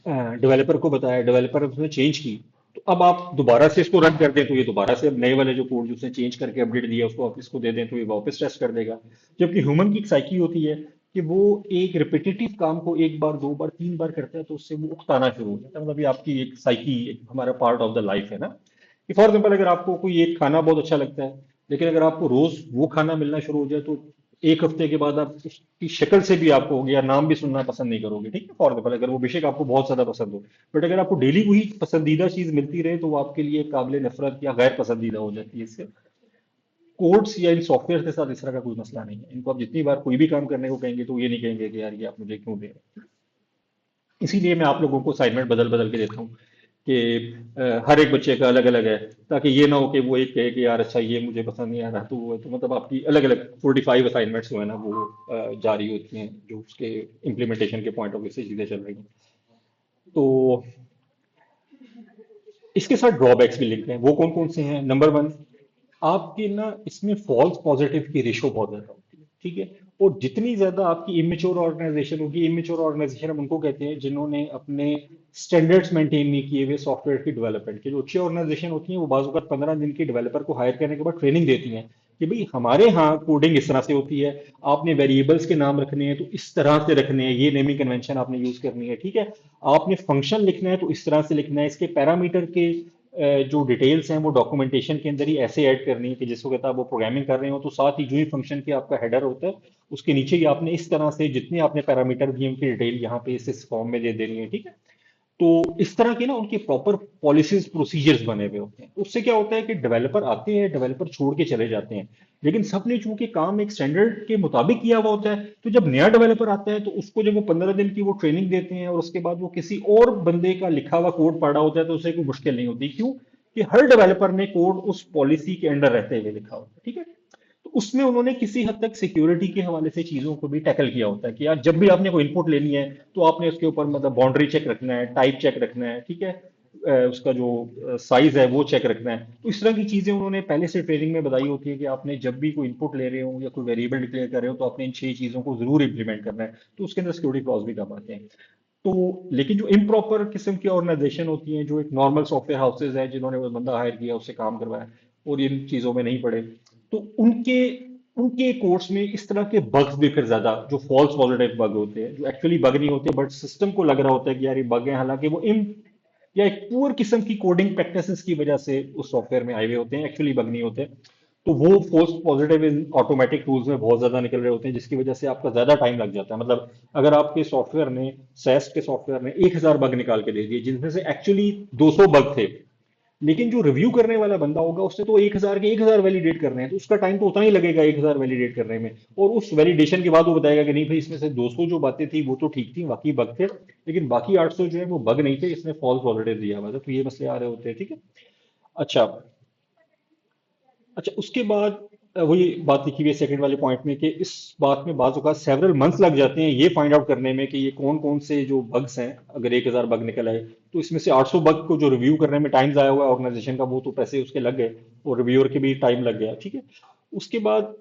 डेवलपर को बताया, डेवलपर ने उसने चेंज की, तो अब आप दोबारा से इसको रन कर दें तो ये दोबारा से अब नए वाले जो कोड जो उसने चेंज करके अपडेट दिया उसको आप इसको दे दें तो ये वापस टेस्ट कर देगा। जबकि ह्यूमन की एक साइकी होती है कि वो एक रिपीटेटिव काम को एक बार, दो बार, तीन बार करता है तो उससे वो उकताना शुरू हो जाता है। मतलब ये आपकी एक साइकी, एक हमारा पार्ट ऑफ द लाइफ है ना। कि फॉर एग्जाम्पल अगर आपको कोई एक खाना बहुत अच्छा लगता है, लेकिन अगर आपको रोज वो खाना मिलना शुरू हो जाए तो एक हफ्ते के बाद आप उसकी शक्ल से भी आपको हो गया, नाम भी सुनना पसंद नहीं करोगे, ठीक है। फॉर एग्जाम्पल अगर वो बेशक आपको बहुत ज्यादा पसंद हो, बट अगर आपको डेली वही पसंदीदा चीज मिलती रहे तो वो आपके लिए काबिल नफरत या गैर पसंदीदा हो जाती है। इससे कोड्स या इन सॉफ्टवेयर के साथ इस तरह का कोई मसला नहीं है। इनको आप जितनी बार कोई भी काम करने को कहेंगे तो ये नहीं कहेंगे कि यार ये आप मुझे क्यों दे रहे हैं। इसीलिए मैं आप लोगों को असाइनमेंट बदल बदल के देता हूँ कि हर एक बच्चे का अलग अलग है, ताकि ये ना हो कि वो एक कहे कि यार अच्छा ये मुझे पसंद नहीं आ रहा, तो वो है। तो मतलब आपकी अलग अलग 45 असाइनमेंट्स जो है ना वो जारी होती हैं, जो उसके इम्प्लीमेंटेशन के पॉइंट ऑफ व्यू से चीज़ें चल रही हैं। तो इसके साथ ड्रॉबैक्स भी लिंक हैं। वो कौन कौन से हैं? नंबर वन, आपकी ना इसमें फॉल्स पॉजिटिव की रेशो बहुत ज्यादा होती है, ठीक है। और जितनी ज्यादा आपकी इमेच्योर ऑर्गेनाइजेशन होगी, इमेच्योर ऑर्गेनाइजेशन हम उनको कहते हैं जिन्होंने अपने स्टैंडर्ड्स मेंटेन नहीं किए हुए सॉफ्टवेयर की डेवलपमेंट के। जो अच्छी ऑर्गेनाइजेशन होती है वो बाजूकात 15 दिन की डेवलपर को हायर करने के बाद ट्रेनिंग देती हैं कि भाई हमारे यहाँ कोडिंग इस तरह से होती है, आपने वेरिएबल्स के नाम रखने हैं तो इस तरह से रखने हैं, ये नेमिंग कन्वेंशन आपने यूज करनी है, ठीक है। आपने फंक्शन लिखना है तो इस तरह से लिखना है, इसके पैरामीटर के जो डिटेल्स हैं वो डॉक्यूमेंटेशन के अंदर ही ऐसे ऐड करनी है कि जिस वक्त आप वो प्रोग्रामिंग कर रहे हो तो साथ ही जो ही फंक्शन की आपका हेडर होता है उसके नीचे ही आपने इस तरह से जितने आपने पैरामीटर दिए उनकी डिटेल यहाँ पे इस फॉर्म में दे देनी है, ठीक है। तो इस तरह के ना उनके प्रॉपर पॉलिसीज प्रोसीजर्स बने हुए होते हैं। उससे क्या होता है कि डेवलपर आते हैं, डेवलपर छोड़ के चले जाते हैं, लेकिन सबने चूंकि काम एक स्टैंडर्ड के मुताबिक किया हुआ होता है, तो जब नया डेवलपर आता है तो उसको जब वो 15 दिन की वो ट्रेनिंग देते हैं और उसके बाद वो किसी और बंदे का लिखा हुआ कोड पढ़ा होता है तो उसे कोई मुश्किल नहीं होती। क्यों? कि हर डेवलपर ने कोड उस पॉलिसी के अंडर रहते हुए लिखा होता है, ठीक है। तो उसमें उन्होंने किसी हद तक सिक्योरिटी के हवाले से चीजों को भी टैकल किया होता है कि यार जब भी आपने कोई इनपुट लेनी है तो आपने उसके ऊपर मतलब बाउंड्री चेक रखना है, टाइप चेक रखना है, ठीक है। उसका जो साइज है वो चेक रखना है। तो इस तरह की चीजें उन्होंने पहले से ट्रेनिंग में बताई होती है कि आपने जब भी कोई इनपुट ले रहे हो या कोई वेरिएबल डिक्लेयर कर रहे हो तो आपने इन 6 चीजों को जरूर इंप्लीमेंट करना है। तो उसके अंदर सिक्योरिटी क्लॉज भी काम आते हैं। तो लेकिन जो इम्प्रॉपर किस्म की ऑर्गेनाइजेशन होती हैं, जो एक नॉर्मल सॉफ्टवेयर हाउसेज हैं जिन्होंने वो बंदा हायर किया उससे काम करवाया और इन चीजों में नहीं पड़े, तो उनके उनके कोर्स में इस तरह के बग्स भी फिर ज्यादा, जो फॉल्स पॉजिटिव बग होते हैं, जो एक्चुअली बग नहीं होते बट सिस्टम को लग रहा होता है कि यार ये बग है, हालांकि वो इन या एक पुअर किस्म की कोडिंग प्रैक्टिसेस की वजह से उस सॉफ्टवेयर में आए हुए होते हैं, एक्चुअली बग नहीं होते। तो वो false positive in automatic tools में बहुत ज्यादा निकल रहे होते हैं, जिसकी वजह से आपका ज्यादा टाइम लग जाता है। मतलब अगर आपके सॉफ्टवेयर ने, सेस्ट के सॉफ्टवेयर ने 1000 बग निकाल के दे दिए जिनमें से एक्चुअली 200 बग थे, लेकिन जो रिव्यू करने वाला बंदा होगा उसने तो 1000 के 1000 वैलिडेट करने हैं, तो उसका टाइम तो उतना ही लगेगा 1000 वैलिडेट करने में। और उस वैलिडेशन के बाद वो बताएगा कि नहीं भाई इसमें से 200 जो बातें थी वो तो ठीक थी, बाकी बग थे, लेकिन बाकी 800 जो है वो बग नहीं थे, इसने फॉल्स पॉजिटिव दिया हुआ था। तो ये मसले आ रहे होते हैं, ठीक है। अच्छा। अच्छा, उसके बाद वही बात लिखी हुई है सेकंड वाले पॉइंट में कि इस बात में बाज़ औक़ात सेवरल मंथ्स लग जाते हैं ये फाइंड आउट करने में कि ये कौन कौन से जो बग्स हैं। अगर 1000 बग निकल आए तो इसमें से 800 बग को जो रिव्यू करने में टाइम आया हुआ है ऑर्गेनाइजेशन का, वो तो पैसे उसके लग गए और रिव्यूअर के भी टाइम लग गया, ठीक है। उसके बाद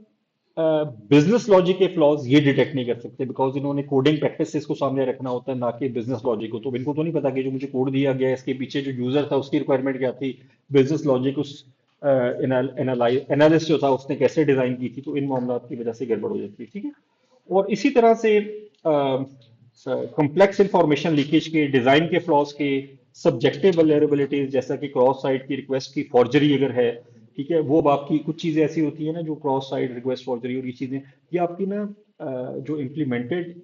बिजनेस लॉजिक के फ्लॉज ये डिटेक्ट नहीं कर सकते बिकॉज इन्होंने कोडिंग प्रैक्टिसेस को सामने रखना होता है, ना कि बिजनेस लॉजिक को। तो इनको तो नहीं पता कि जो मुझे कोड दिया गया है इसके पीछे जो यूजर था उसकी रिक्वायरमेंट क्या थी, बिजनेस लॉजिक उस एनालिस्ट जो था उसने कैसे डिजाइन की थी। तो इन मामलों की वजह से गड़बड़ हो जाती है, ठीक है। और इसी तरह से कॉम्प्लेक्स इंफॉर्मेशन लीकेज के, डिजाइन के फ्लॉज के, सब्जेक्टिव वल्नरेबिलिटीज जैसा कि क्रॉस साइट की रिक्वेस्ट की फॉर्जरी अगर है, ठीक है। वो आपकी कुछ चीजें ऐसी होती है ना जो क्रॉस साइट रिक्वेस्ट फॉर्जरी और ये चीजें, ये आपकी ना जो इम्प्लीमेंटेड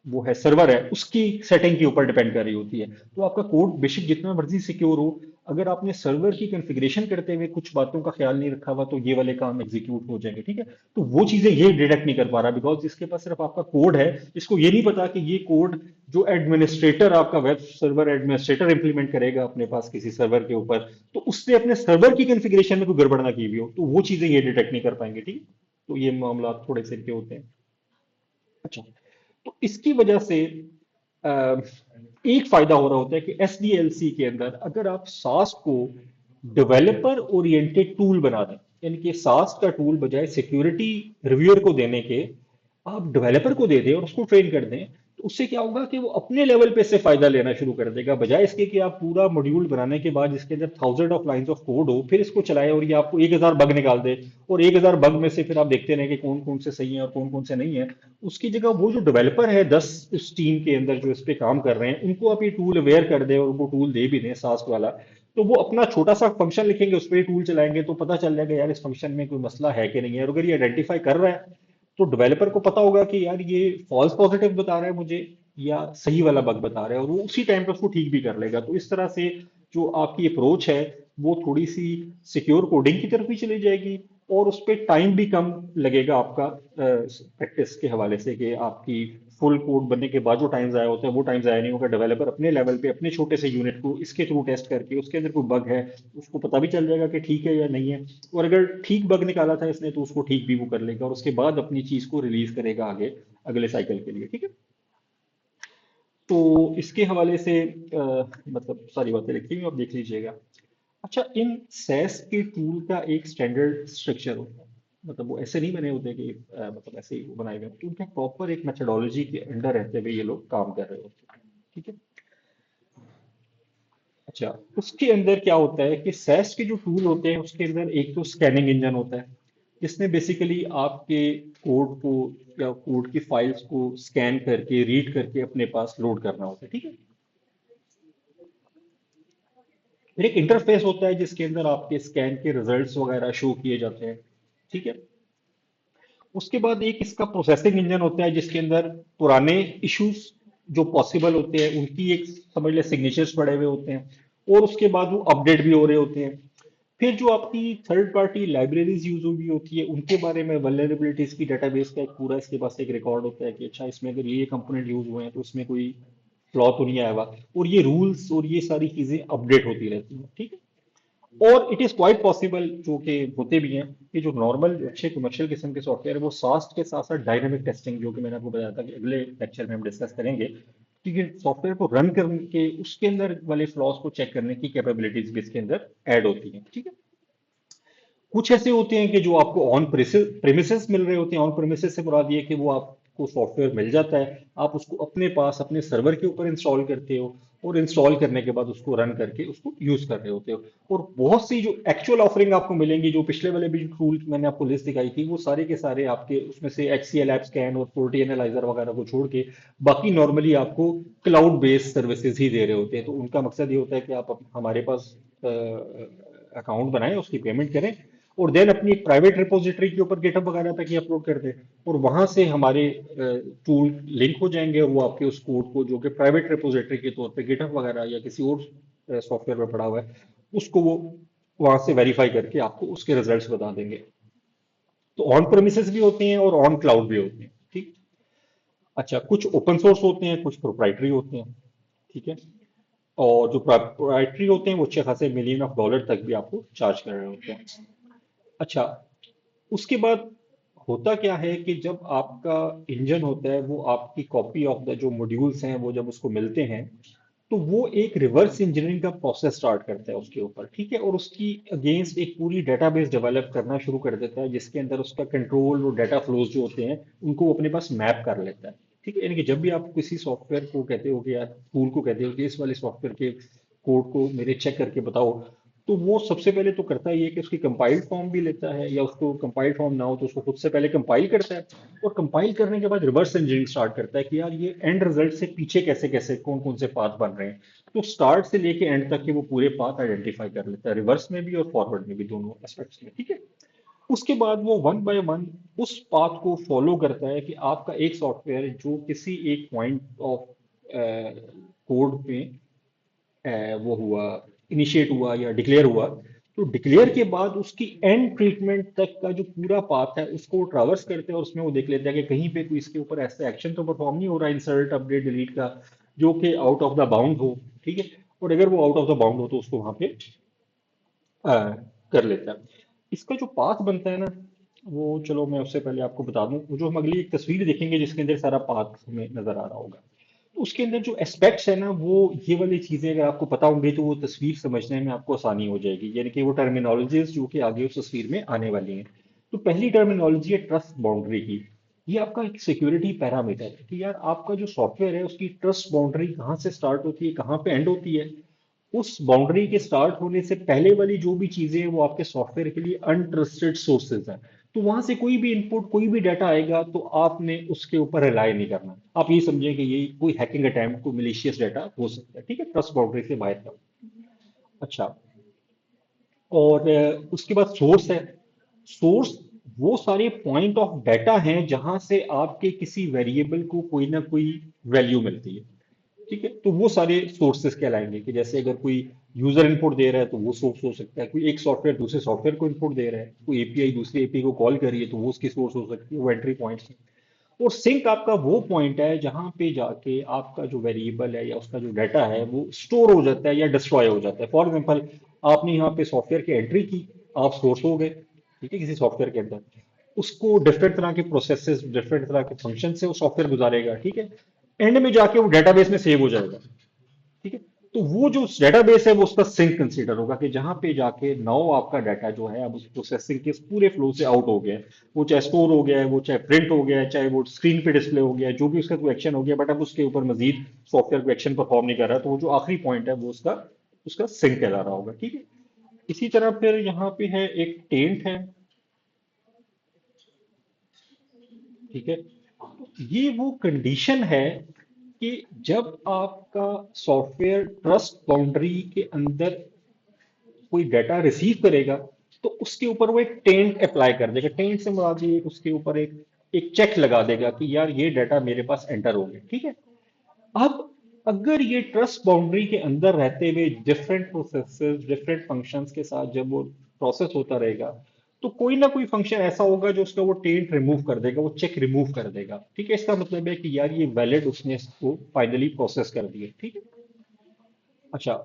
वो है सर्वर है उसकी सेटिंग के ऊपर डिपेंड कर रही होती है। तो आपका कोड बेशक जितना मर्जी सिक्योर हो, अगर आपने सर्वर की कॉन्फ़िगरेशन करते हुए कुछ बातों का ख्याल नहीं रखा हुआ तो ये वाले काम एग्जीक्यूट हो जाएंगे, ठीक है। तो वो चीजें ये डिटेक्ट नहीं कर पा रहा बिकॉज इसके पास सिर्फ आपका कोड है। इसको ये नहीं पता कि ये कोड जो एडमिनिस्ट्रेटर, आपका वेब सर्वर एडमिनिस्ट्रेटर इंप्लीमेंट करेगा अपने पास किसी सर्वर के ऊपर, तो उसने अपने सर्वर की कॉन्फ़िगरेशन में कोई गड़बड़ ना की हुई हो, तो वो चीजें ये डिटेक्ट नहीं कर पाएंगे, ठीक है। तो ये मामला थोड़े से के होते हैं। अच्छा। तो इसकी वजह से अ, एक फायदा हो रहा होता है कि एसडीएलसी के अंदर अगर आप सास को डेवलपर ओरिएंटेड टूल बना दें, यानी कि सास का टूल बजाय सिक्योरिटी रिव्यूअर को देने के आप डेवलपर को दे दें और उसको ट्रेन कर दें, तो उससे क्या होगा कि वो अपने लेवल पे से फायदा लेना शुरू कर देगा, बजाय इसके कि आप पूरा मॉड्यूल बनाने के बाद इसके अंदर thousand of lines of code हो फिर इसको चलाए और ये आपको 1000 बग निकाल दे और 1000 बग में से फिर आप देखते रहे कि कौन कौन से सही है और कौन कौन से नहीं है। उसकी जगह वो जो डेवलपर है 10 इस टीम के अंदर जो इस पे काम कर रहे हैं उनको आप ये टूल अवेयर कर दे और उनको टूल दे भी दें सास वाला, तो वो अपना छोटा सा फंक्शन लिखेंगे उस पर टूल चलाएंगे तो पता चल जाएगा यार इस फंक्शन में कोई मसला है कि नहीं है। और अगर ये आइडेंटिफाई कर रहा है तो डेवलपर को पता होगा कि यार ये फॉल्स पॉजिटिव बता रहा है मुझे या सही वाला बग बता रहा है, और वो उसी टाइम पे उसको ठीक भी कर लेगा। तो इस तरह से जो आपकी अप्रोच है वो थोड़ी सी सिक्योर कोडिंग की तरफ भी चली जाएगी और उस पर टाइम भी कम लगेगा आपका प्रैक्टिस के हवाले से, कि आपकी फुल कोड बनने के बाद जो टाइम ज़ाया होता है वो टाइम ज़ाया नहीं होगा। डेवलपर अपने लेवल पे अपने छोटे से यूनिट को इसके थ्रू टेस्ट करके उसके अंदर कोई बग है उसको पता भी चल जाएगा कि ठीक है या नहीं है, और अगर ठीक बग निकाला था इसने तो उसको ठीक भी वो कर लेगा और उसके बाद अपनी चीज़ को रिलीज करेगा आगे अगले साइकिल के लिए, ठीक है। तो इसके हवाले से मतलब सारी बातें लिखी हुई हैं, आप देख लीजिएगा। अच्छा, इन सैस के टूल का एक स्टैंडर्ड स्ट्रक्चर होता है, मतलब वो ऐसे नहीं बने होते कि मतलब ऐसे ही वो बनाए हुए हैं। तो उनका प्रॉपर एक मेथोडोलॉजी के अंडर रहते हुए ये लोग काम कर रहे होते हैं, ठीक है। अच्छा, उसके अंदर क्या होता है कि सैस के जो टूल होते हैं उसके अंदर एक तो स्कैनिंग इंजन होता है जिसने बेसिकली आपके कोड को या कोड की फाइल्स को स्कैन करके रीड करके अपने पास लोड करना होता है, ठीक है। फिर एक इंटरफेस होता है जिसके अंदर आपके स्कैन के रिजल्ट्स वगैरह शो किए जाते हैं, ठीक है। उसके बाद एक इसका प्रोसेसिंग इंजन होता है जिसके अंदर पुराने इश्यूज जो पॉसिबल होते हैं उनकी एक समझ ले सिग्नेचर्स पड़े हुए होते हैं, और उसके बाद वो अपडेट भी हो रहे होते हैं। फिर जो आपकी थर्ड पार्टी लाइब्रेरीज यूज हुई होती है उनके बारे में वल्नरेबिलिटीज की डेटाबेस का एक पूरा इसके पास एक रिकॉर्ड होता है कि अच्छा इसमें अगर ये कंपोनेंट यूज हुए हैं तो उसमें कोई फ्लॉ तो नहीं आया हुआ, और ये रूल्स और ये सारी चीजें अपडेट होती रहती हैं, ठीक है। और इट इज क्वाइट पॉसिबल, जो कि होते भी हैं, कि जो नॉर्मल अच्छे कमर्शियल किस्म के सॉफ्टवेयर है वो सास्ट के साथ साथ डायनामिक टेस्टिंग, जो कि मैंने आपको बताया था कि अगले लेक्चर में हम डिस्कस करेंगे, क्योंकि सॉफ्टवेयर को रन करके उसके अंदर वाले फ्लॉज को चेक करने की कैपेबिलिटीज भी इसके अंदर ऐड होती हैं, ठीक है। कुछ ऐसे होते हैं कि जो आपको ऑन प्रेमिसेस मिल रहे होते हैं। ऑन प्रेमिसेस से मुराद ये है कि वो आपको सॉफ्टवेयर मिल जाता है, आप उसको अपने पास अपने सर्वर के ऊपर इंस्टॉल करते हो, और इंस्टॉल करने के बाद उसको रन करके उसको यूज कर रहे होते हो। और बहुत सी जो एक्चुअल ऑफरिंग आपको मिलेंगी, जो पिछले वाले भी टूल मैंने आपको लिस्ट दिखाई थी, वो सारे के सारे आपके उसमें से HCL ऐप स्कैन और पोर्टी एनालाइजर वगैरह को छोड़ के बाकी नॉर्मली आपको क्लाउड बेस्ड सर्विसेज ही दे रहे होते हैं। तो उनका मकसद ये होता है कि आप हमारे पास अकाउंट बनाएं, उसकी पेमेंट करें, और देन अपनी एक प्राइवेट रिपोजिटरी के ऊपर गिटहब वगैरह तक ही अपलोड कर दें, और वहां से हमारे टूल लिंक हो जाएंगे, और वो आपके उस कोड को जो कि प्राइवेट रिपोजिटरी के तौर पे गिटहब वगैरह या किसी और सॉफ्टवेयर में पड़ा हुआ है, उसको वो वहां से वेरीफाई करके आपको उसके रिजल्ट्स बता देंगे। तो ऑन प्रेमिसेस भी होते हैं और ऑन क्लाउड भी होते हैं, ठीक। अच्छा, कुछ ओपन सोर्स होते हैं, कुछ प्रोप्राइटरी होते हैं, ठीक है। और जो प्रोप्राइटरी होते हैं वो अच्छे खासे $1 million तक भी आपको चार्ज कर रहे होते हैं। अच्छा, उसके बाद होता क्या है कि जब आपका इंजन होता है वो आपकी कॉपी ऑफ द जो मॉड्यूल्स हैं वो जब उसको मिलते हैं, तो वो एक रिवर्स इंजीनियरिंग का प्रोसेस स्टार्ट करता है उसके ऊपर, ठीक है। और उसकी अगेंस्ट एक पूरी डेटाबेस डेवलप करना शुरू कर देता है, जिसके अंदर उसका कंट्रोल और डाटा फ्लोज जो होते हैं उनको वो अपने पास मैप कर लेता है, ठीक है। यानी कि जब भी आप किसी सॉफ्टवेयर को कहते हो कि यार टूल को कहते हो कि इस वाले सॉफ्टवेयर के कोड को मेरे चेक करके बताओ, तो वो सबसे पहले तो करता ही है कि उसकी कंपाइल्ड फॉर्म भी लेता है, या उसको कंपाइल्ड फॉर्म ना हो तो उसको खुद से पहले कंपाइल करता है, और कंपाइल करने के बाद रिवर्स इंजीनियरिंग स्टार्ट करता है कि यार ये एंड रिजल्ट से पीछे कैसे कैसे कौन कौन से पाथ बन रहे हैं। तो स्टार्ट से लेके एंड तक के वो पूरे पाथ आइडेंटिफाई कर लेता है, रिवर्स में भी और फॉरवर्ड में भी, दोनों एस्पेक्ट्स में, ठीक है। उसके बाद वो वन बाय वन उस पाथ को फॉलो करता है कि आपका एक सॉफ्टवेयर जो किसी एक पॉइंट ऑफ कोड में वो हुआ, इनिशिएट हुआ या डिक्लेयर हुआ, तो डिक्लेयर के बाद उसकी एंड ट्रीटमेंट तक का जो पूरा पाथ है उसको वो ट्रैवर्स करते हैं, और उसमें वो देख लेते हैं कि कहीं पे कोई इसके ऊपर ऐसा एक्शन तो परफॉर्म नहीं हो रहा, इंसर्ट अपडेट डिलीट का, जो कि आउट ऑफ द बाउंड हो, ठीक है। और अगर वो आउट ऑफ द बाउंड हो तो उसको वहां पे अ, कर लेता है। इसका जो पाथ बनता है ना, वो चलो मैं उससे पहले आपको बता दूं, वो जो हम अगली एक तस्वीर देखेंगे जिसके अंदर सारा पाथ हमें नजर आ रहा होगा, तो उसके अंदर जो एस्पेक्ट्स है ना, वो ये वाली चीजें अगर आपको पता होंगी तो वो तस्वीर समझने में आपको आसानी हो जाएगी, यानी कि वो टर्मिनोलॉजीज जो कि आगे उस तस्वीर में आने वाली हैं। तो पहली टर्मिनोलॉजी है ट्रस्ट बाउंड्री की। ये आपका एक सिक्योरिटी पैरामीटर है कि यार आपका जो सॉफ्टवेयर है उसकी ट्रस्ट बाउंड्री कहाँ से स्टार्ट होती है, कहाँ पे एंड होती है। उस बाउंड्री के स्टार्ट होने से पहले वाली जो भी चीजें हैं वो आपके सॉफ्टवेयर के लिए अनट्रस्टेड सोर्सेज हैं। तो वहां से कोई भी इनपुट कोई भी डाटा आएगा तो आपने उसके ऊपर रिलाय नहीं करना, आप ये समझें कि ये कोई हैकिंग अटैम्प्ट, कोई मिलीशियस डाटा हो सकता है, ठीक है, ट्रस्ट बाउंड्री से बाहर का। अच्छा, और उसके बाद सोर्स है। सोर्स वो सारे पॉइंट ऑफ डाटा हैं जहां से आपके किसी वेरिएबल को कोई ना कोई वैल्यू मिलती है, ठीक है। तो वो सारे सोर्सेस कहलाएंगे कि जैसे अगर कोई यूजर इनपुट दे रहा है तो वो सोर्स हो सकता है, कोई एक सॉफ्टवेयर दूसरे सॉफ्टवेयर को इनपुट दे रहा है, कोई एपीआई दूसरे एपीआई को कॉल कर रही है तो वो उसकी सोर्स हो सकती है, वो एंट्री पॉइंट्स हैं। और सिंक आपका वो पॉइंट है जहां पे जाके आपका जो वेरिएबल है या उसका जो डाटा है वो स्टोर हो जाता है या डिस्ट्रॉय हो जाता है। फॉर एग्जाम्पल, आपने यहाँ पे सॉफ्टवेयर की एंट्री की, आप सोर्स हो गए, ठीक है, किसी सॉफ्टवेयर के अंदर, उसको डिफरेंट तरह के प्रोसेसेस डिफरेंट तरह के फंक्शन से वो सॉफ्टवेयर गुजारेगा, ठीक है। एंड में जाके वो डेटाबेस में सेव हो जाएगा, ठीक है। तो वो जो डेटाबेस है वो उसका सिंक कंसीडर होगा कि जहां पे जाके नाउ आपका डाटा जो है अब उस प्रोसेसिंग के इस पूरे फ्लो से आउट हो गया है। वो चाहे स्टोर हो गया है, वो चाहे प्रिंट हो गया है, चाहे वो स्क्रीन पे डिस्प्ले हो गया है, जो भी उसका कोई एक्शन हो गया, बट अब उसके ऊपर मजीद सॉफ्टवेयर को एक्शन परफॉर्म नहीं कर रहा, तो वो जो आखिरी पॉइंट है वो उसका उसका सिंक कहला रहा होगा, ठीक है। इसी तरह फिर यहाँ पे है एक टेंट है, ठीक है। ये वो कंडीशन है कि जब आपका सॉफ्टवेयर ट्रस्ट बाउंड्री के अंदर कोई डाटा रिसीव करेगा तो उसके ऊपर वो एक टेंट अप्लाई कर देगा। टेंट से मुराद ये है कि उसके ऊपर एक एक चेक लगा देगा कि यार ये डाटा मेरे पास एंटर हो गया, ठीक है। अब अगर ये ट्रस्ट बाउंड्री के अंदर रहते हुए डिफरेंट प्रोसेसेस डिफरेंट फंक्शंस के साथ जब वो प्रोसेस होता रहेगा, तो कोई ना कोई फंक्शन ऐसा होगा जो उसका वो टेंट रिमूव कर देगा, वो चेक रिमूव कर देगा, ठीक है। इसका मतलब है कि यार ये वैलिड उसने इसको फाइनली प्रोसेस कर दिया, ठीक है। अच्छा,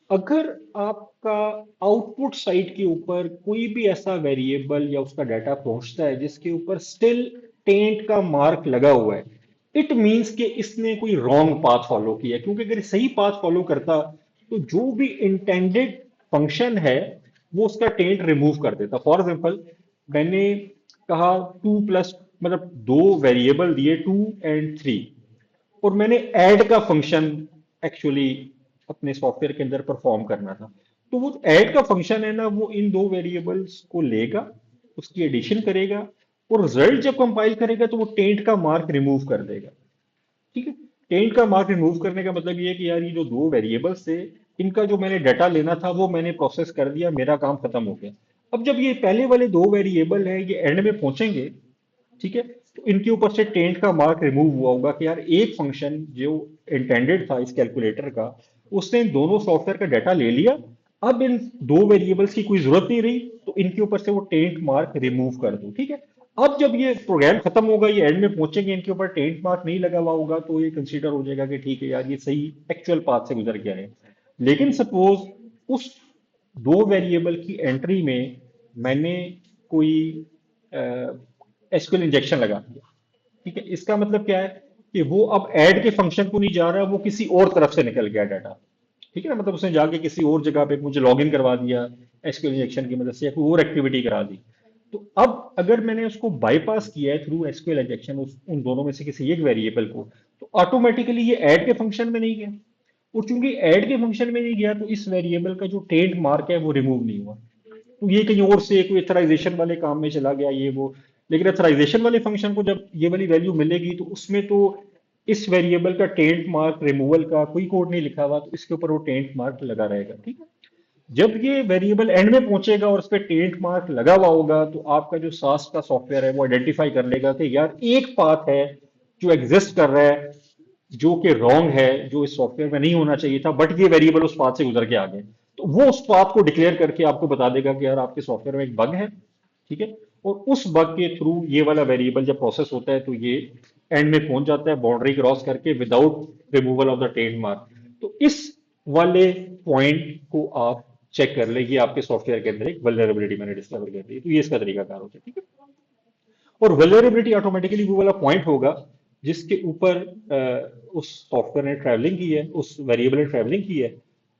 अगर आपका आउटपुट साइड के ऊपर कोई भी ऐसा वेरिएबल या उसका डाटा पहुंचता है जिसके ऊपर स्टिल टेंट का मार्क लगा हुआ है, इट मींस कि इसने कोई रॉन्ग पाथ फॉलो किया है। क्योंकि अगर ये सही पाथ फॉलो करता तो जो भी इंटेंडेड फंक्शन है वो उसका टेंट रिमूव कर देता। फॉर एग्जाम्पल, मैंने कहा टू प्लस, मतलब दो वेरिएबल दिए 2 और 3, और मैंने ऐड का फंक्शन एक्चुअली अपने सॉफ्टवेयर के अंदर परफॉर्म करना था। तो वो ऐड का फंक्शन है ना, वो इन दो वेरिएबल्स को लेगा, उसकी एडिशन करेगा, और रिजल्ट जब कंपाइल करेगा तो वो टेंट का मार्क रिमूव कर देगा, ठीक है। टेंट का मार्क रिमूव करने का मतलब ये है कि यार ये जो दो वेरिएबल्स थे, इनका जो मैंने डाटा लेना था वो मैंने प्रोसेस कर दिया, मेरा काम खत्म हो गया। अब जब ये पहले वाले दो वेरिएबल हैं ये एंड में पहुंचेंगे, ठीक है, तो इनके ऊपर से टेंट का मार्क रिमूव हुआ होगा कि यार एक फंक्शन जो इंटेंडेड था इस कैलकुलेटर का, उसने इन दोनों सॉफ्टवेयर का डाटा ले लिया। अब इन दो वेरिएबल्स की कोई जरूरत नहीं रही, तो इनके ऊपर से वो टेंट मार्क रिमूव कर दो, ठीक है। अब जब ये प्रोग्राम खत्म होगा, ये एंड में पहुंचेंगे, इनके ऊपर टेंट मार्क नहीं लगा हुआ होगा, तो ये कंसीडर हो जाएगा कि ठीक है यार ये सही एक्चुअल पाथ से गुजर गया है। लेकिन सपोज उस दो वेरिएबल की एंट्री में मैंने कोई एसक्यूएल इंजेक्शन लगा दिया, ठीक है। इसका मतलब क्या है कि वो अब ऐड के फंक्शन को नहीं जा रहा है, वो किसी और तरफ से निकल गया डाटा, ठीक है ना। मतलब उसने जाके किसी और जगह पे मुझे लॉग इन करवा दिया एसक्यूएल इंजेक्शन की मदद से, या कोई और एक्टिविटी करा दी। तो अब अगर मैंने उसको बाईपास किया है थ्रू एसक्यूएल इंजेक्शन उन दोनों में से किसी एक वेरिएबल को, तो ऑटोमेटिकली ये ऐड के फंक्शन में नहीं गया। और चूंकि ऐड के फंक्शन में नहीं गया तो इस वेरिएबल का जो टेंट मार्क है वो रिमूव नहीं हुआ। तो ये कहीं और से कोई अथराइजेशन वाले काम में चला गया ये वो। लेकिन अथराइजेशन वाले फंक्शन को जब ये वाली वैल्यू मिलेगी तो उसमें तो इस वेरिएबल का टेंट मार्क रिमूवल का कोई कोड नहीं लिखा हुआ, तो इसके ऊपर वो टेंट मार्क लगा रहेगा, ठीक है। जब ये वेरिएबल एंड में पहुंचेगा और उस पर टेंट मार्क लगा हुआ होगा, तो आपका जो सास का सॉफ्टवेयर है वो आइडेंटिफाई कर लेगा कि यार एक पाथ है जो एग्जिस्ट कर रहा है, जो कि रॉन्ग है, जो इस सॉफ्टवेयर में नहीं होना चाहिए था, बट ये वेरिएबल उस पाथ से गुजर के आ गए। तो वो उस पाथ को डिक्लेयर करके आपको बता देगा कि यार आपके सॉफ्टवेयर में एक बग है, ठीक है। और उस बग के थ्रू ये वाला वेरिएबल जब प्रोसेस होता है तो ये एंड में पहुंच जाता है बाउंड्री क्रॉस करके without removal of the tent mark. तो इस वाले पॉइंट को आप चेक कर ले, ये आपके सॉफ्टवेयर के अंदर एक वल्नरेबिलिटी मैंने डिस्कवर कर दी, तो ये इसका तरीकाकार होता है, ठीक है। और वल्नरेबिलिटी ऑटोमेटिकली वो वाला पॉइंट होगा जिसके ऊपर उस सॉफ्टवेयर ने ट्रैवलिंग की है, उस वेरिएबल ने ट्रैवलिंग की है,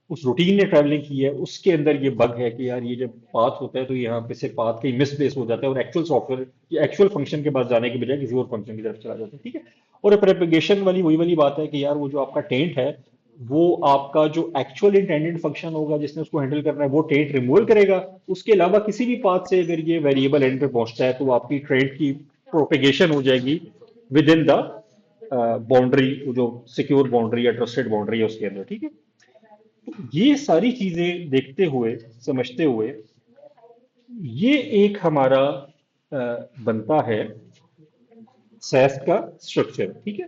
उस रूटीन ने ट्रैवलिंग की है, उसके अंदर ये बग है कि यार ये जब पाथ होता है तो यहाँ पे से पाथ कहीं मिसप्लेस हो जाता है और एक्चुअल सॉफ्टवेयर या एक्चुअल फंक्शन के पास जाने के बजाय किसी और फंक्शन की तरफ चला जाता है, ठीक है। और प्रोपेगेशन वाली वही वाली बात है कि यार वो जो आपका टेंट है वो आपका जो एक्चुअल इंटेंडेड फंक्शन होगा जिसने उसको हैंडल करना है वो टेंट रिमूवल करेगा। उसके अलावा किसी भी पाथ से अगर ये वेरिएबल एंड पे पहुंचता है तो आपकी टेंट की प्रोपेगेशन हो जाएगी विद इन द बाउंड्री, जो सिक्योर बाउंड्री या ट्रस्टेड बाउंड्री है उसके अंदर, ठीक है। तो ये सारी चीजें देखते हुए समझते हुए ये एक हमारा बनता है सैस का स्ट्रक्चर, ठीक है।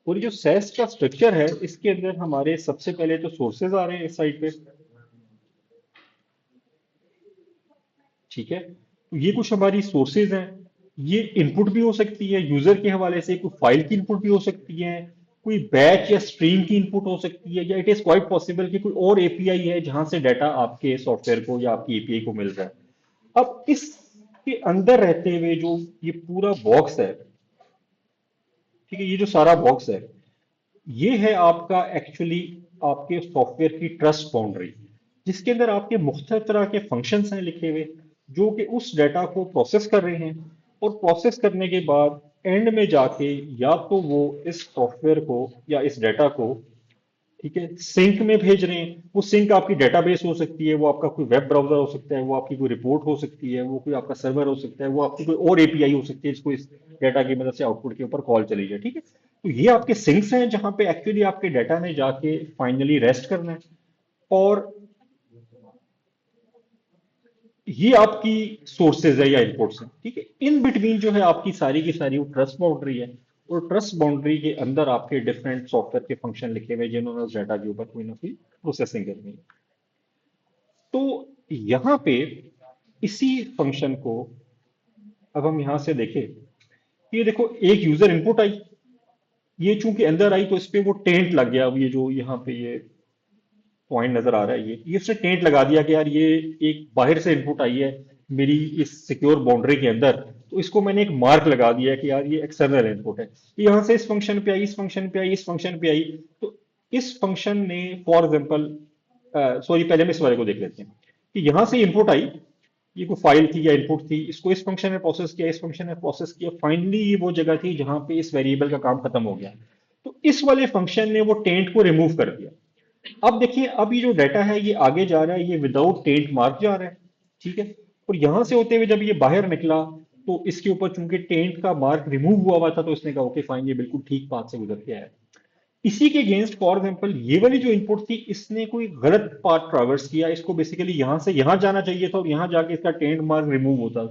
और ये जो सैस का स्ट्रक्चर है इसके अंदर हमारे सबसे पहले तो सोर्सेज आ रहे हैं इस साइड पे, ठीक है। तो ये कुछ हमारी सोर्सेज हैं। ये इनपुट भी हो सकती है यूजर के हवाले से, कोई फाइल की इनपुट भी हो सकती है, कोई बैच या स्ट्रीम की इनपुट हो सकती है, या इट इज क्वाइट पॉसिबल कि कोई और एपीआई है जहां से डाटा आपके सॉफ्टवेयर को या आपकी एपीआई को मिल रहा है। अब इसके अंदर रहते हुए जो ये पूरा बॉक्स है, ठीक है, ये जो सारा बॉक्स है ये है आपका एक्चुअली आपके सॉफ्टवेयर की ट्रस्ट बाउंड्री, जिसके अंदर आपके मुख्तलिफ तरह के फंक्शंस हैं लिखे हुए जो कि उस डाटा को प्रोसेस कर रहे हैं। और प्रोसेस करने के बाद एंड में जाके या तो वो इस सॉफ्टवेयर को या इस डाटा को, ठीक है, सिंक में भेज रहे हैं। वो सिंक आपकी डेटाबेस हो सकती है, वो आपका कोई वेब ब्राउजर हो सकता है, वो आपकी कोई रिपोर्ट हो सकती है, वो कोई आपका सर्वर हो सकता है, वो आपकी कोई और एपीआई हो सकती है जिसको इस डाटा की मदद से आउटपुट के ऊपर कॉल चली जाए, ठीक है। तो ये आपके सिंक्स हैं जहां पे एक्चुअली आपके डाटा ने जाके फाइनली रेस्ट करना है। और ये आपकी सोर्सेज है या इनपुट्स हैं, ठीक है। इन बिटवीन जो है आपकी सारी की सारी वो ट्रस्ट बाउंड्री है, और ट्रस्ट बाउंड्री के अंदर आपके डिफरेंट सॉफ्टवेयर के फंक्शन लिखे हुए हैं जिन्होंने उस डाटा के ऊपर कोई ना कोई प्रोसेसिंग करनी है। तो यहाँ पे इसी फंक्शन को अब हम यहाँ से देखें, ये देखो एक यूजर इनपुट आई, ये चूंकि अंदर आई तो इस पे वो टेंट लग गया। अब ये जो यहाँ पे ये पॉइंट नजर आ रहा है, ये उसने टेंट लगा दिया कि यार ये एक बाहर से इनपुट आई है मेरी इस सिक्योर बाउंड्री के अंदर, तो इसको मैंने एक मार्क लगा दिया कि यार ये एक्सटर्नल इनपुट है। ये यहाँ से इस फंक्शन पे आई, इस फंक्शन पे आई, इस फंक्शन पे आई। तो इस फंक्शन ने फॉर एग्जाम्पल, सॉरी पहले हम इस वाले को देख लेते हैं कि यहाँ से इनपुट आई, ये कोई फाइल थी या इनपुट थी, इसको इस फंक्शन में प्रोसेस किया, इस फंक्शन में प्रोसेस किया, फाइनली ये वो जगह थी जहां पे इस वेरिएबल का काम खत्म हो गया। तो इस वाले फंक्शन ने वो टेंट को रिमूव कर दिया। अब देखिए, अब ये जो डाटा है ये आगे जा रहा है, ये विदाउट टेंट मार्क जा रहा है, ठीक है। और यहां से होते हुए जब ये बाहर निकला तो इसके ऊपर चूंकि टेंट का मार्क रिमूव हुआ था, तो इसने कहा ओके फाइन, ये बिल्कुल ठीक पाथ से गुजर के आया। इसी के अगेंस्ट फॉर एग्जाम्पल ये वाली जो इनपुट थी, इसने कोई गलत पाथ ट्रैवर्स किया, इसको बेसिकली यहां से यहां जाना चाहिए था और यहां जाके इसका टेंट मार्क रिमूव होता।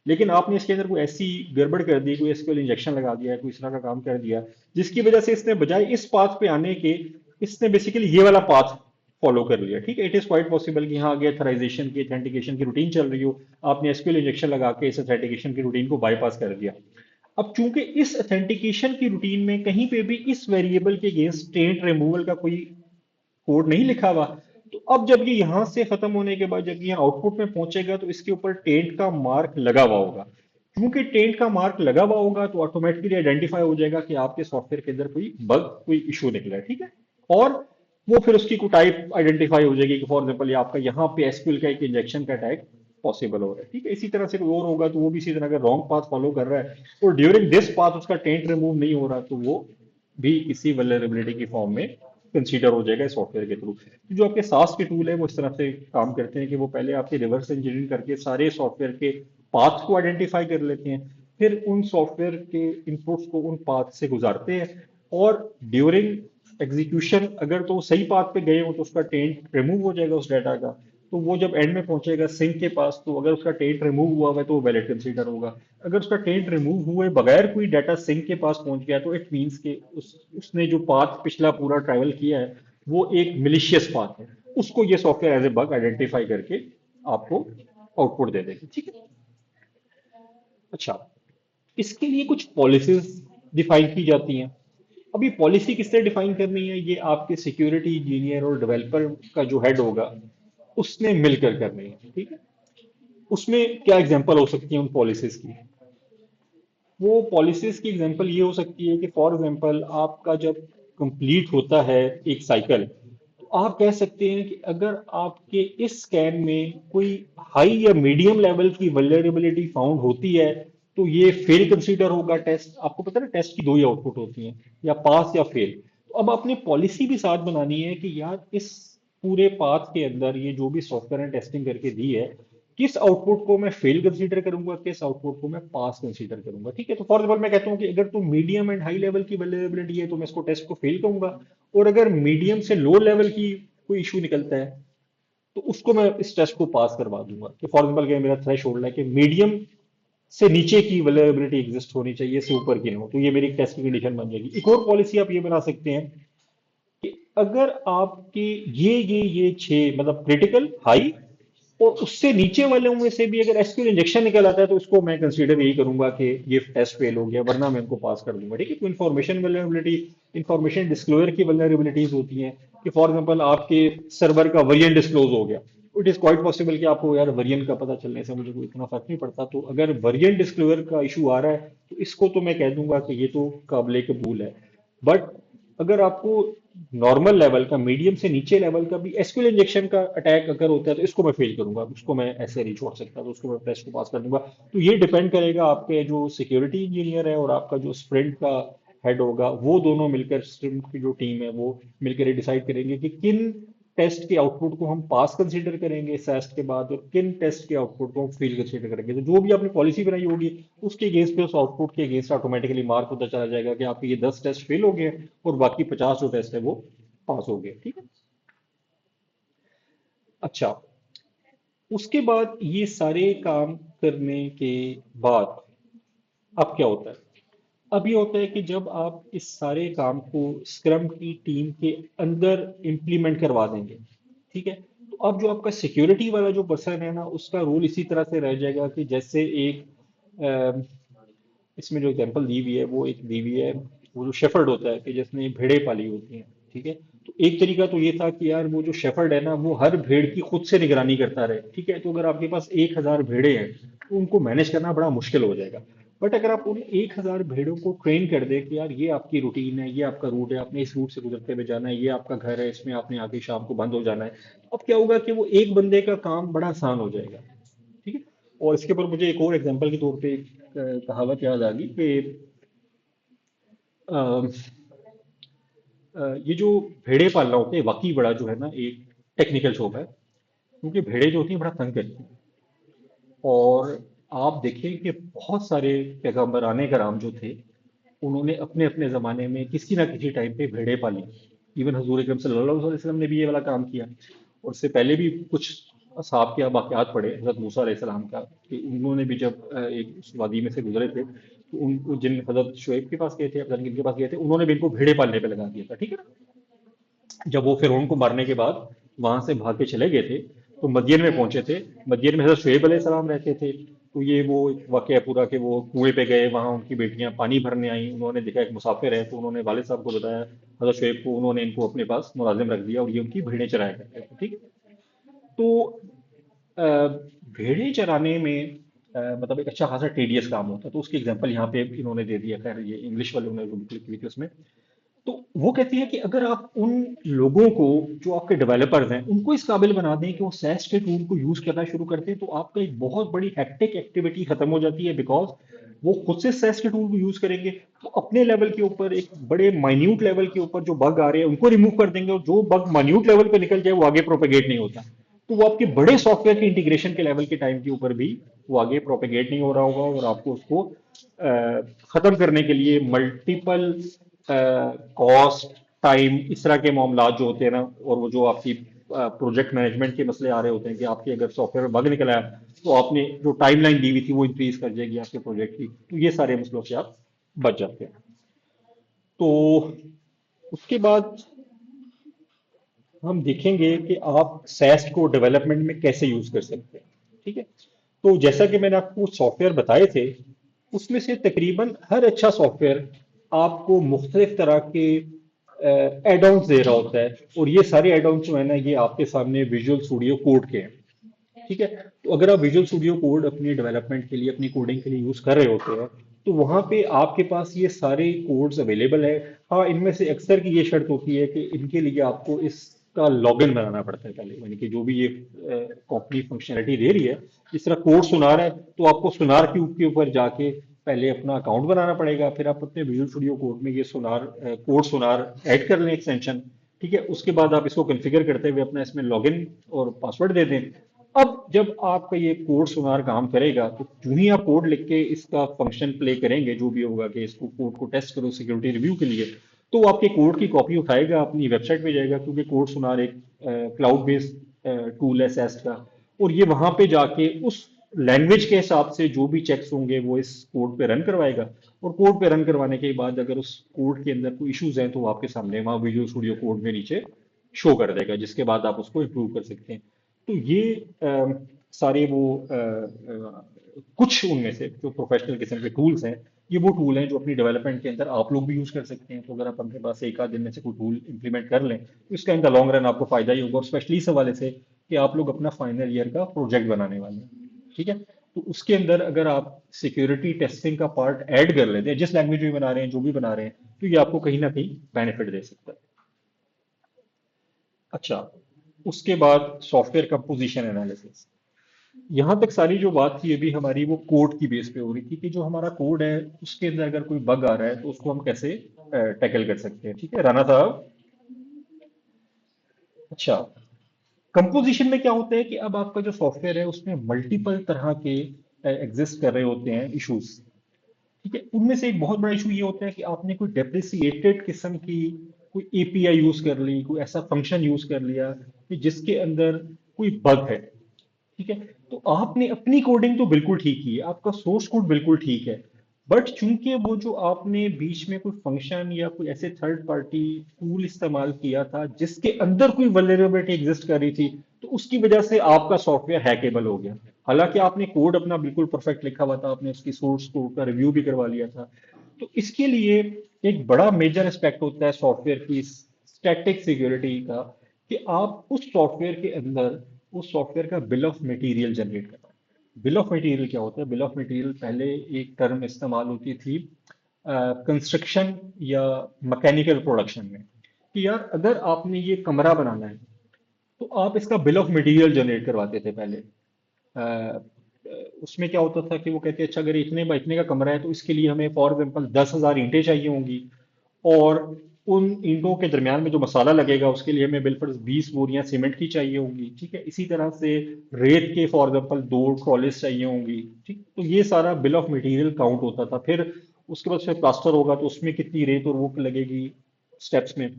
लेकिन आपने इसके अंदर कोई ऐसी गड़बड़ कर दी, कोई एसक्यूएल इंजेक्शन लगा दिया, कोई इस तरह का काम कर दिया, जिसकी वजह से इसने बजाय इस पाथ पे आने के, इसने बेसिकली ये वाला पाथ फॉलो कर लिया, ठीक है। इट इज क्वाइट पॉसिबल कि यहाँ आगे अथराइजेशन की ऑथेंटिकेशन की रूटीन चल रही हो, आपने एसक्यूएल इंजेक्शन लगा के इस ऑथेंटिकेशन की रूटीन को बाईपास कर दिया। अब चूंकि इस ऑथेंटिकेशन की रूटीन में कहीं पे भी इस वेरिएबल के अगेंस्ट टेंट रिमूवल का कोई कोड नहीं लिखा हुआ, तो अब जब ये यहां से खत्म होने के बाद जब ये आउटपुट में पहुंचेगा तो इसके ऊपर टेंट का मार्क लगा हुआ होगा। क्योंकि टेंट का मार्क लगा हुआ होगा तो ऑटोमेटिकली आइडेंटिफाई हो जाएगा कि आपके सॉफ्टवेयर के अंदर कोई बग, कोई इशू निकला है, ठीक है। और वो फिर उसकी कोई टाइप आइडेंटिफाई हो जाएगी कि फॉर एग्जाम्पल ये आपका यहाँ पे एसक्यूएल का एक इंजेक्शन का अटैक पॉसिबल हो रहा है, ठीक है। इसी तरह से कोई और होगा तो वो भी इसी तरह का रॉन्ग पाथ फॉलो कर रहा है और ड्यूरिंग दिस पाथ उसका टेंट रिमूव नहीं हो रहा, तो वो भी किसी वल्नरेबिलिटी की फॉर्म में कंसीडर हो जाएगा सॉफ्टवेयर के थ्रू। तो जो आपके सास के टूल है वो इस तरह से काम करते हैं कि वो पहले आपके रिवर्स इंजीनियरिंग करके सारे सॉफ्टवेयर के पाथ को आइडेंटिफाई कर लेते हैं, फिर उन सॉफ्टवेयर के इनपुट्स को उन पाथ से गुजारते हैं, और ड्यूरिंग एग्जीक्यूशन अगर तो सही पाथ पे गए हो तो उसका टेंट रिमूव हो जाएगा उस डाटा का। तो वो जब एंड में पहुंचेगा सिंक के पास, तो अगर उसका टेंट रिमूव हुआ है तो वो वैलिड कंसीडर होगा। अगर उसका टेंट रिमूव हुए बगैर कोई डाटा सिंक के पास पहुंच गया तो इट मींस के उसने जो पाथ पिछला पूरा ट्रैवल किया है वो एक मिलिशियस पाथ है, उसको ये software as a bug identify करके आपको आउटपुट दे देगी, ठीक है। अच्छा, इसके लिए कुछ पॉलिसीज डिफाइन की जाती हैं। अब ये पॉलिसी किससे डिफाइन करनी है, ये आपके सिक्योरिटी इंजीनियर और डेवलपर का जो हेड होगा उसने मिलकर करनी है, ठीक है। उसमें क्या एग्जांपल हो सकती है उन पॉलिसीज की? वो पॉलिसीज की एग्जांपल ये हो सकती है कि फॉर एग्जांपल आपका जब कंप्लीट होता है एक साइकिल, तो आप कह सकते हैं कि अगर आपके इस स्कैन में कोई हाई या मीडियम लेवल की वल्नरेबिलिटी फाउंड होती है तो ये फेल कंसीडर होगा टेस्ट। आपको पता है ना, टेस्ट की दो ही आउटपुट होती हैं, या पास या फेल। तो अब आपने पॉलिसी भी साथ बनानी है कि यार इस पूरे पाथ के अंदर ये जो भी सॉफ्टवेयर ने टेस्टिंग करके दी है, किस आउटपुट को मैं फेल कंसीडर करूंगा, किस आउटपुट को मैं पास कंसीडर करूंगा, ठीक है। तो फॉर एग्जाम्पल मैं कहता हूं कि अगर तो मीडियम एंड हाई लेवल की वल्नरेबिलिटी है तो मैं इसको टेस्ट को फेल कहूंगा, और अगर मीडियम से लो लेवल की कोई इशू निकलता है तो उसको मैं इस टेस्ट को पास करवा दूंगा। कि फॉर एग्जाम्पल क्या मेरा थ्रेश होल्ड है कि मीडियम से नीचे की वल्नरेबिलिटी एग्जिस्ट होनी चाहिए, से ऊपर की ना हो, तो ये मेरी टेस्ट की कंडीशन बन जाएगी। एक और पॉलिसी आप ये बना सकते हैं कि अगर आपके ये छह मतलब क्रिटिकल, हाई और उससे नीचे वाले में से भी अगर एसक्यूएल इंजेक्शन निकल आता है तो उसको मैं कंसीडर यही करूंगा कि ये टेस्ट फेल हो गया, वरना मैं इनको पास कर दूंगा, ठीक है। तो इन्फॉर्मेशन वल्नरेबिलिटी, इन्फॉर्मेशन डिस्क्लोजर की वल्नरेबिलिटीज होती हैं कि फॉर एग्जांपल आपके सर्वर का वेरिएंट डिस्क्लोज हो गया, इट इज क्वाइट पॉसिबल कि आपको यार वेरिएंट का पता चलने से मुझे कोई इतना फर्क नहीं पड़ता, तो अगर वेरिएंट डिस्क्लोजर का इशू आ रहा है तो इसको तो मैं कह दूंगा कि ये तो काबिल कबूल है। बट अगर आपको नॉर्मल लेवल का, मीडियम से नीचे लेवल का भी एसक्यूएल इंजेक्शन का अटैक अगर होता है तो इसको मैं फेल करूंगा, उसको मैं ऐसे नहीं छोड़ सकता, तो उसको मैं टेस्ट को पास कर दूंगा। तो ये डिपेंड करेगा आपके जो सिक्योरिटी इंजीनियर है और आपका जो स्प्रिंट का हेड होगा, वो दोनों मिलकर, स्प्रिंट की जो टीम है वो मिलकर डिसाइड करेंगे कि किन टेस्ट के आउटपुट को हम पास कंसीडर करेंगे टेस्ट के बाद, और किन टेस्ट के आउटपुट को हम फेल कंसीडर करेंगे। तो जो भी आपने पॉलिसी बनाई होगी उसके अगेंस्ट पे, उस आउटपुट के अगेंस्ट ऑटोमेटिकली मार्क होता चला जाएगा कि आपके ये 10 टेस्ट फेल हो गए और बाकी 50 जो टेस्ट है वो पास हो गए, ठीक है। अच्छा, उसके बाद ये सारे काम करने के बाद अब क्या होता है? अब ये होता है कि जब आप इस सारे काम को स्क्रम की टीम के अंदर इम्प्लीमेंट करवा देंगे, ठीक है, तो अब जो आपका सिक्योरिटी वाला जो पर्सन है ना, उसका रोल इसी तरह से रह जाएगा कि जैसे एक इसमें जो एग्जांपल दी हुई है वो एक दी हुई है, वो जो शेफर्ड होता है कि जिसने भेड़ें पाली होती हैं, ठीक है। तो एक तरीका तो ये था कि यार वो जो शेफर्ड है ना, वो हर भेड़ की खुद से निगरानी करता रहे, ठीक है। तो अगर आपके पास 1,000 भेड़े हैं तो उनको मैनेज करना बड़ा मुश्किल हो जाएगा। बट अगर आप उन 1,000 भेड़ों को ट्रेन कर दे कि यार ये आपकी रूटीन है, ये आपका रूट है, आपने इस रूट से गुजरते हुए जाना है, ये आपका घर है, इसमें आपने आके शाम को बंद हो जाना है, तो अब क्या होगा कि वो एक बंदे का काम बड़ा आसान हो जाएगा, ठीक है। और इसके ऊपर मुझे एक और एग्जांपल के तौर पे एक कहावत याद आ गई कि अ, ये जो भेड़े पालना होते हैं वाकई बड़ा जो है ना एक टेक्निकल शॉप है, क्योंकि भेड़े जो होती हैं बड़ा तंग करती हैं। और आप देखें कि बहुत सारे पैगंबराने कराम जो थे, उन्होंने अपने अपने ज़माने में किसी ना किसी टाइम पे भेड़ें पाली। इवन हजूर अकरम सल्लल्लाहु अलैहि वसल्लम ने भी ये वाला काम किया। और उससे पहले भी कुछ असहाब के वाक़यात पढ़े हज़रत मूसा अलैहिस्सलाम का, कि उन्होंने भी जब एक उस वादी में से गुजरे थे, तो उन जिन हज़रत शुएब के पास गए थे, अफजल के पास गए थे, उन्होंने भी इनको भेड़े पालने पे लगा दिया था, ठीक है ना। जब वो फिरौन को मारने के बाद वहां से भाग के चले गए थे, तो मदियन में पहुंचे थे। मदियन में हज़रत शुएब अलैहिस्सलाम रहते थे। तो ये वो एक वाकया पूरा कि वो कुएं पे गए, वहां उनकी बेटियां पानी भरने आई, उन्होंने देखा एक मुसाफिर है, तो उन्होंने वालिद साहब को बताया, हज़रत शुएब को, उन्होंने इनको अपने पास मुलाजिम रख दिया और ये उनकी भेड़ें चराया करते थे, ठीक है। तो अ, भेड़ें चराने में मतलब एक अच्छा खासा टेडियस काम होता है, तो उसकी एग्जांपल यहाँ पे इन्होंने दे दिया। खैर ये इंग्लिश वाले उन्होंने जो बुक लिखी थी उसमें, तो वो कहती है कि अगर आप उन लोगों को, जो आपके डेवलपर्स हैं, उनको इस काबिल बना दें कि वो सैस के टूल को यूज करना शुरू करते हैं, तो आपका एक बहुत बड़ी हेक्टिक एक्टिविटी खत्म हो जाती है। बिकॉज वो खुद से सैस के टूल को यूज करेंगे, तो अपने लेवल के ऊपर, एक बड़े माइन्यूट लेवल के ऊपर जो बग आ रहे हैं उनको रिमूव कर देंगे, और जो बग माइन्यूट लेवल पे निकल जाए वो आगे प्रोपेगेट नहीं होता। तो वो आपके बड़े सॉफ्टवेयर के इंटीग्रेशन के लेवल के टाइम के ऊपर भी वो आगे प्रोपेगेट नहीं हो रहा होगा, और आपको उसको खत्म करने के लिए मल्टीपल कॉस्ट, टाइम, इस तरह के मामला जो होते हैं ना, और वो जो आपकी प्रोजेक्ट मैनेजमेंट के मसले आ रहे होते हैं कि आपके अगर सॉफ्टवेयर में बग निकला है, तो आपने जो टाइमलाइन दी हुई थी वो इंक्रीज कर जाएगी आपके प्रोजेक्ट की, तो ये सारे मसलों से आप बच जाते हैं। तो उसके बाद हम देखेंगे कि आप सैस्ट को डेवलपमेंट में कैसे यूज कर सकते हैं, ठीक है। तो जैसा कि मैंने आपको सॉफ्टवेयर बताए थे, उसमें से तकरीबन हर अच्छा सॉफ्टवेयर आपको मुख्तलिफ तरह के एड ऑन्स दे रहा होता है, और ये सारे एड ऑन्स जो है ना, ये आपके सामने विजुअल स्टूडियो कोड के हैं, ठीक है। तो अगर आप विजुअल स्टूडियो कोड अपनी डेवलपमेंट के लिए, अपनी कोडिंग के लिए यूज कर रहे होते हैं, तो वहां पे आपके पास ये सारे कोड्स अवेलेबल है। हाँ, इनमें से अक्सर की ये शर्त होती है कि इनके लिए आपको इसका लॉगिन बनाना पड़ता है पहले, यानी कि जो भी ये कंपनी फंक्शनलिटी दे रही है, इस तरह कोड सुनार है, तो आपको सुनार क्यूब के ऊपर जाके पहले अपना अकाउंट बनाना पड़ेगा, फिर आप अपने विजुअल स्टूडियो कोड में ये सुनार कोड सुनार ऐड कर लें एक्सटेंशन, ठीक है। उसके बाद आप इसको कॉन्फ़िगर करते हुए अपना इसमें लॉगिन और पासवर्ड दे दें। अब जब आपका ये कोड सुनार काम करेगा, तो जो ही आप कोड लिख के इसका फंक्शन प्ले करेंगे, जो भी होगा कि इसको कोड को टेस्ट करो सिक्योरिटी रिव्यू के लिए, तो वो आपके कोड की कॉपी उठाएगा, अपनी वेबसाइट पे जाएगा, क्योंकि कोड सुनार एक क्लाउड बेस्ड टूल है सेस्ट का। और ये वहां पे जाके उस लैंग्वेज के हिसाब से जो भी चेक्स होंगे वो इस कोड पे रन करवाएगा। और कोड पे रन करवाने के बाद अगर उस कोड के अंदर कोई इश्यूज हैं, तो वो आपके सामने वहां विजुअल स्टूडियो कोड में नीचे शो कर देगा, जिसके बाद आप उसको इम्प्रूव कर सकते हैं। तो ये सारे वो कुछ उनमें से जो प्रोफेशनल किस्म के टूल्स हैं, ये वो टूल हैं जो अपनी डेवलपमेंट के अंदर आप लोग भी यूज कर सकते हैं। तो अगर आप अपने पास एक आध दिन में से कोई टूल इंप्लीमेंट कर लें, तो इसका इन द लॉन्ग रन आपको फायदा ही होगा, और स्पेशली इस हवाले से कि आप लोग अपना फाइनल ईयर का प्रोजेक्ट बनाने वाले हैं, ठीक है। तो उसके अंदर अगर आप सिक्योरिटी टेस्टिंग का पार्ट ऐड कर लेते हैं, जिस लैंग्वेज में बना रहे हैं, जो भी बना रहे हैं, तो ये आपको कहीं ना कहीं बेनिफिट दे सकता है। अच्छा, उसके बाद सॉफ्टवेयर कंपोजिशन एनालिसिस। यहाँ तक सारी जो बात थी अभी हमारी, वो कोड की बेस पे हो रही थी कि जो हमारा कोड है उसके अंदर अगर कोई बग आ रहा है, तो उसको हम कैसे टैकल कर सकते हैं, ठीक है राना साहब। अच्छा, कंपोजिशन में क्या होता है कि अब आपका जो सॉफ्टवेयर है उसमें मल्टीपल तरह के एग्जिस्ट कर रहे होते हैं इश्यूज, ठीक है। उनमें से एक बहुत बड़ा इशू ये होता है कि आपने कोई डेप्रिसिएटेड किस्म की कोई एपीआई यूज कर ली, कोई ऐसा फंक्शन यूज कर लिया कि जिसके अंदर कोई बग है, ठीक है। तो आपने अपनी कोडिंग तो बिल्कुल ठीक की है, आपका सोर्स कोड बिल्कुल ठीक है, बट चूंकि वो जो आपने बीच में कोई फंक्शन या कोई ऐसे थर्ड पार्टी टूल इस्तेमाल किया था जिसके अंदर कोई वल्नरेबिलिटी एग्जिस्ट कर रही थी, तो उसकी वजह से आपका सॉफ्टवेयर हैकेबल हो गया। हालांकि आपने कोड अपना बिल्कुल परफेक्ट लिखा हुआ था, आपने उसकी सोर्स कोड का रिव्यू भी करवा लिया था। तो इसके लिए एक बड़ा मेजर एस्पेक्ट होता है सॉफ्टवेयर की स्टैटिक सिक्योरिटी का, कि आप उस सॉफ्टवेयर के अंदर उस सॉफ्टवेयर का बिल ऑफ मटेरियल जनरेट करना है। बिल ऑफ मटेरियल क्या होता है? बिल ऑफ मटेरियल पहले एक टर्म इस्तेमाल होती थी कंस्ट्रक्शन या मैकेनिकल प्रोडक्शन में, कि यार अगर आपने ये कमरा बनाना है तो आप इसका बिल ऑफ मटेरियल जनरेट करवाते थे पहले। अ, उसमें क्या होता था कि वो कहते अच्छा अगर इतने बाय इतने का कमरा है तो इसके लिए हमें फॉर एग्जाम्पल 10,000 ईंटें चाहिए होंगी, और उन ईंटों के दरमियान में जो मसाला लगेगा उसके लिए हमें बिलफर्ज 20 बोरियां सीमेंट की चाहिए होंगी, ठीक है। इसी तरह से रेत के फॉर एग्जाम्पल 2 ट्रॉलीज चाहिए होंगी, ठीक। तो ये सारा बिल ऑफ मटेरियल काउंट होता था। फिर उसके बाद फिर प्लास्टर होगा तो उसमें कितनी रेत और वो लगेगी स्टेप्स में।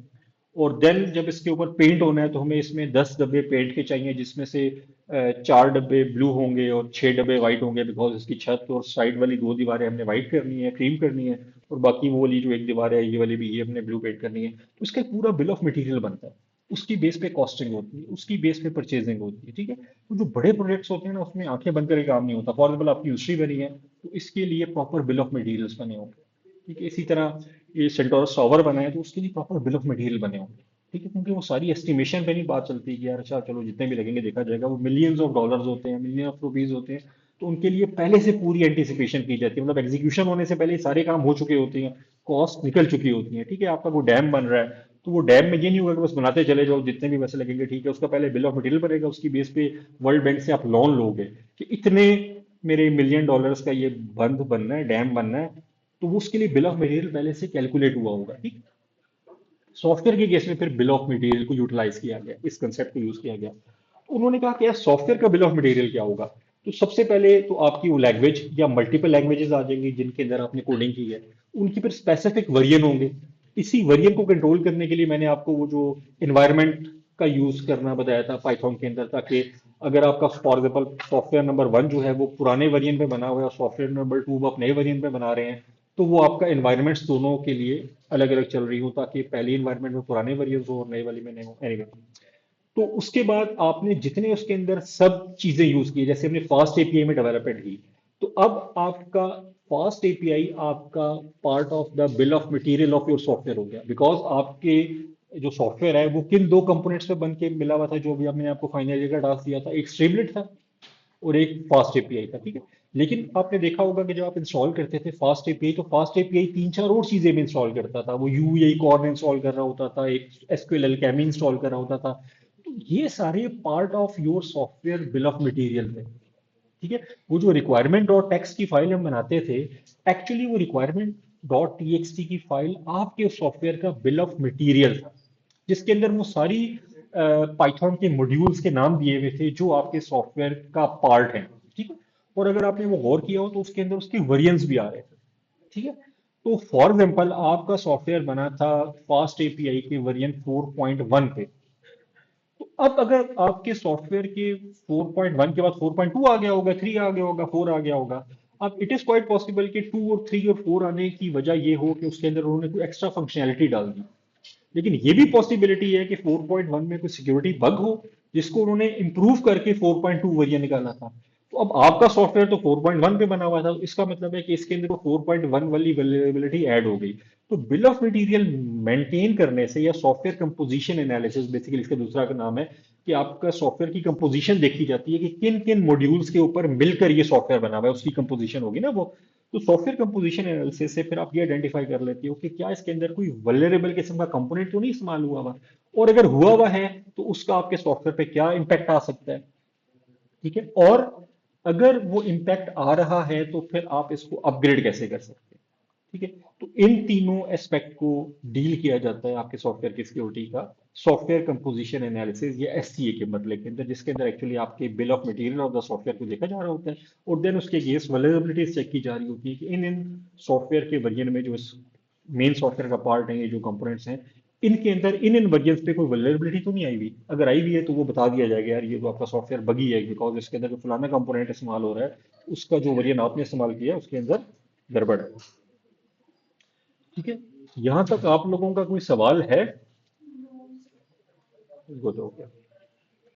और देन जब इसके ऊपर पेंट होना है तो हमें इसमें 10 डब्बे पेंट के चाहिए, जिसमें से 4 डब्बे ब्लू होंगे और 6 डब्बे वाइट होंगे, बिकॉज इसकी छत और साइड वाली 2 दीवारें हमने वाइट करनी है, क्रीम करनी है, और बाकी वो वाली जो एक दीवार है ये वाली भी ये हमने ब्लू पेंट करनी है। तो इसका एक पूरा बिल ऑफ मटेरियल बनता है, उसकी बेस पे कॉस्टिंग होती है, उसकी बेस पे परचेजिंग होती है, ठीक है। तो जो बड़े प्रोजेक्ट्स होते हैं ना उसमें आंखें बंद करके काम नहीं होता। फॉर एग्जाम्पल आपकी यूसरी बनी है तो इसके लिए प्रॉपर बिल ऑफ मटेरियल्स बने होंगे, ठीक है। इसी तरह ये सेंटोरस टॉवर बना है तो उसके लिए प्रॉपर बिल ऑफ मटेरियल बने होंगे, ठीक है। क्योंकि वो सारी एस्टिमेशन पे नहीं बात चलती कि यार अच्छा चलो जितने भी लगेंगे देखा जाएगा, वो मिलियंस ऑफ डॉलर्स होते हैं, मिलियन ऑफ रुपीज होते हैं। तो उनके लिए पहले से पूरी एंटिसिपेशन की जाती है, मतलब एग्जीक्यूशन होने से पहले ही सारे काम हो चुके होते हैं, कॉस्ट निकल चुकी होती है, ठीक है। आपका वो डैम बन रहा है तो वो डैम में ये नहीं होगा कि बस बनाते चले जाओ जितने भी पैसे लगेंगे, ठीक है। उसका पहले बिल ऑफ मटेरियल बनेगा, उसकी बेस पे वर्ल्ड बैंक से आप लोन लोगे कि इतने मेरे मिलियन डॉलर्स का ये बंद बनना है, डैम बनना है, तो वो उसके लिए बिल ऑफ मटेरियल पहले से कैलकुलेट हुआ होगा, ठीक। सॉफ्टवेयर के केस में फिर बिल ऑफ मटेरियल को यूटिलाइज किया गया, इस कंसेप्ट को यूज किया गया। तो उन्होंने कहा कि यार सॉफ्टवेयर का बिल ऑफ मटेरियल क्या होगा? तो सबसे पहले तो आपकी वो लैंग्वेज या मल्टीपल लैंग्वेजेस आ जाएंगी जिनके अंदर आपने कोडिंग की है, उनकी फिर स्पेसिफिक वर्जन होंगे। इसी वर्जन को कंट्रोल करने के लिए मैंने आपको वो जो इन्वायरमेंट का यूज करना बताया था पाइथन के अंदर, ताकि अगर आपका फॉर एग्जाम्पल सॉफ्टवेयर नंबर 1 जो है वो पुराने वर्जन पे बना हुआ है और सॉफ्टवेयर नंबर 2 आप नए वर्जन पे बना रहे हैं, तो वो आपका इन्वायरमेंट्स दोनों के लिए अलग अलग चल रही हो, ताकि पहली इन्वायरमेंट में पुराने वर्जन हो और नए वाली में नए हो, एनीवे। तो उसके बाद आपने जितने उसके अंदर सब चीजें यूज की, जैसे हमने फास्ट एपीआई में डेवलपमेंट की, तो अब आपका फास्ट एपीआई आपका part of the bill of material of your software हो गया, बिकॉज आपके जो सॉफ्टवेयर है वो किन 2 कंपोनेंट्स पे बन के मिला हुआ था, जो भी हमने आपको फाइनल ईयर का टास्क दिया था, एक स्ट्रीमलेट था और एक फास्ट एपीआई था, ठीक है। लेकिन आपने देखा होगा कि जब आप इंस्टॉल करते थे फास्ट एपीआई, तो फास्ट एपीआई 3-4 और चीजें भी इंस्टॉल करता था। वो यूएई कॉर्न इंस्टॉल कर रहा होता था, एक एसक्यूएल एलकेमी इंस्टॉल कर रहा होता था। तो ये सारे part of your software bill of material थे, ठीक है। वो जो रिक्वायरमेंट डॉट टेक्स्ट की फाइल हम बनाते थे, एक्चुअली वो रिक्वायरमेंट डॉट टीएक्सटी की फाइल आपके सॉफ्टवेयर का बिल ऑफ मटेरियल था, जिसके अंदर वो सारी पाइथन के मॉड्यूल्स के नाम दिए हुए थे जो आपके सॉफ्टवेयर का पार्ट है, ठीक है। और अगर आपने वो गौर किया हो तो उसके अंदर उसके वेरिएंट्स भी आ रहे थे, ठीक है। तो फॉर एग्जाम्पल आपका सॉफ्टवेयर बना था फास्ट एपीआई के वेरिएंट 4.1 पे, तो अब अगर आपके सॉफ्टवेयर के 4.1 के बाद 4.2 आ गया होगा, 3 आ गया होगा, 4 आ गया होगा, अब इट इज क्वाइट पॉसिबल कि 2 और 3 और 4 आने की वजह ये हो कि उसके अंदर उन्होंने कोई एक्स्ट्रा फंक्शनैलिटी डाल दी। लेकिन ये भी पॉसिबिलिटी है कि 4.1 में कोई सिक्योरिटी बग हो जिसको उन्होंने इंप्रूव करके 4.2 वर्जन निकाला था। तो अब आपका सॉफ्टवेयर तो 4.1 पे बना हुआ था, तो इसका मतलब है कि इसके अंदर वो 4.1 वाली वेरिएबिलिटी ऐड हो गई। तो बिल ऑफ मटेरियल मेंटेन करने से, या सॉफ्टवेयर कंपोजिशन एनालिसिस बेसिकली इसका दूसरा का नाम है, कि आपका सॉफ्टवेयर की कंपोजिशन देखी जाती है कि किन किन मॉड्यूल्स के ऊपर मिलकर ये सॉफ्टवेयर बना हुआ है, उसकी कंपोजिशन होगी ना वो। तो सॉफ्टवेयर कंपोजिशन एनालिसिस से फिर आप ये आइडेंटिफाई कर लेते हो कि क्या इसके अंदर कोई वल्नरेबल किस्म का कंपोनेंट तो नहीं इस्तेमाल हुआ हुआ, और अगर हुआ हुआ है तो उसका आपके सॉफ्टवेयर पे क्या इम्पैक्ट आ सकता है, ठीक है। और अगर वो इम्पैक्ट आ रहा है तो फिर आप इसको अपग्रेड कैसे कर सकते हैं, ठीक है। तो इन तीनों एस्पेक्ट को डील किया जाता है आपके सॉफ्टवेयर की सिक्योरिटी का सॉफ्टवेयर कंपोजिशन एनालिसिस या एससीए के बदले के अंदर, जिसके अंदर एक्चुअली आपके bill of material of the software को देखा जा रहा होता है, और देन उसके अगेंस्ट वल्नरेबिलिटीज चेक की जा रही होती है कि इन इन सॉफ्टवेयर के वर्जन में जो मेन सॉफ्टवेयर का पार्ट है, ये जो कंपोनेंट्स हैं, इनके अंदर इन वर्जन्स पे कोई वल्नरेबिलिटी तो नहीं आई हुई। अगर आई हुई है तो वो बता दिया जाएगा, यार ये तो आपका सॉफ्टवेयर बगी है, बिकॉज इसके अंदर जो फलाना कंपोनेंट इस्तेमाल हो रहा है, उसका जो वर्जन आपने इस्तेमाल किया है उसके अंदर गड़बड़ है। ठीक है, यहां तक आप लोगों का कोई सवाल है? इसको तो हो गया।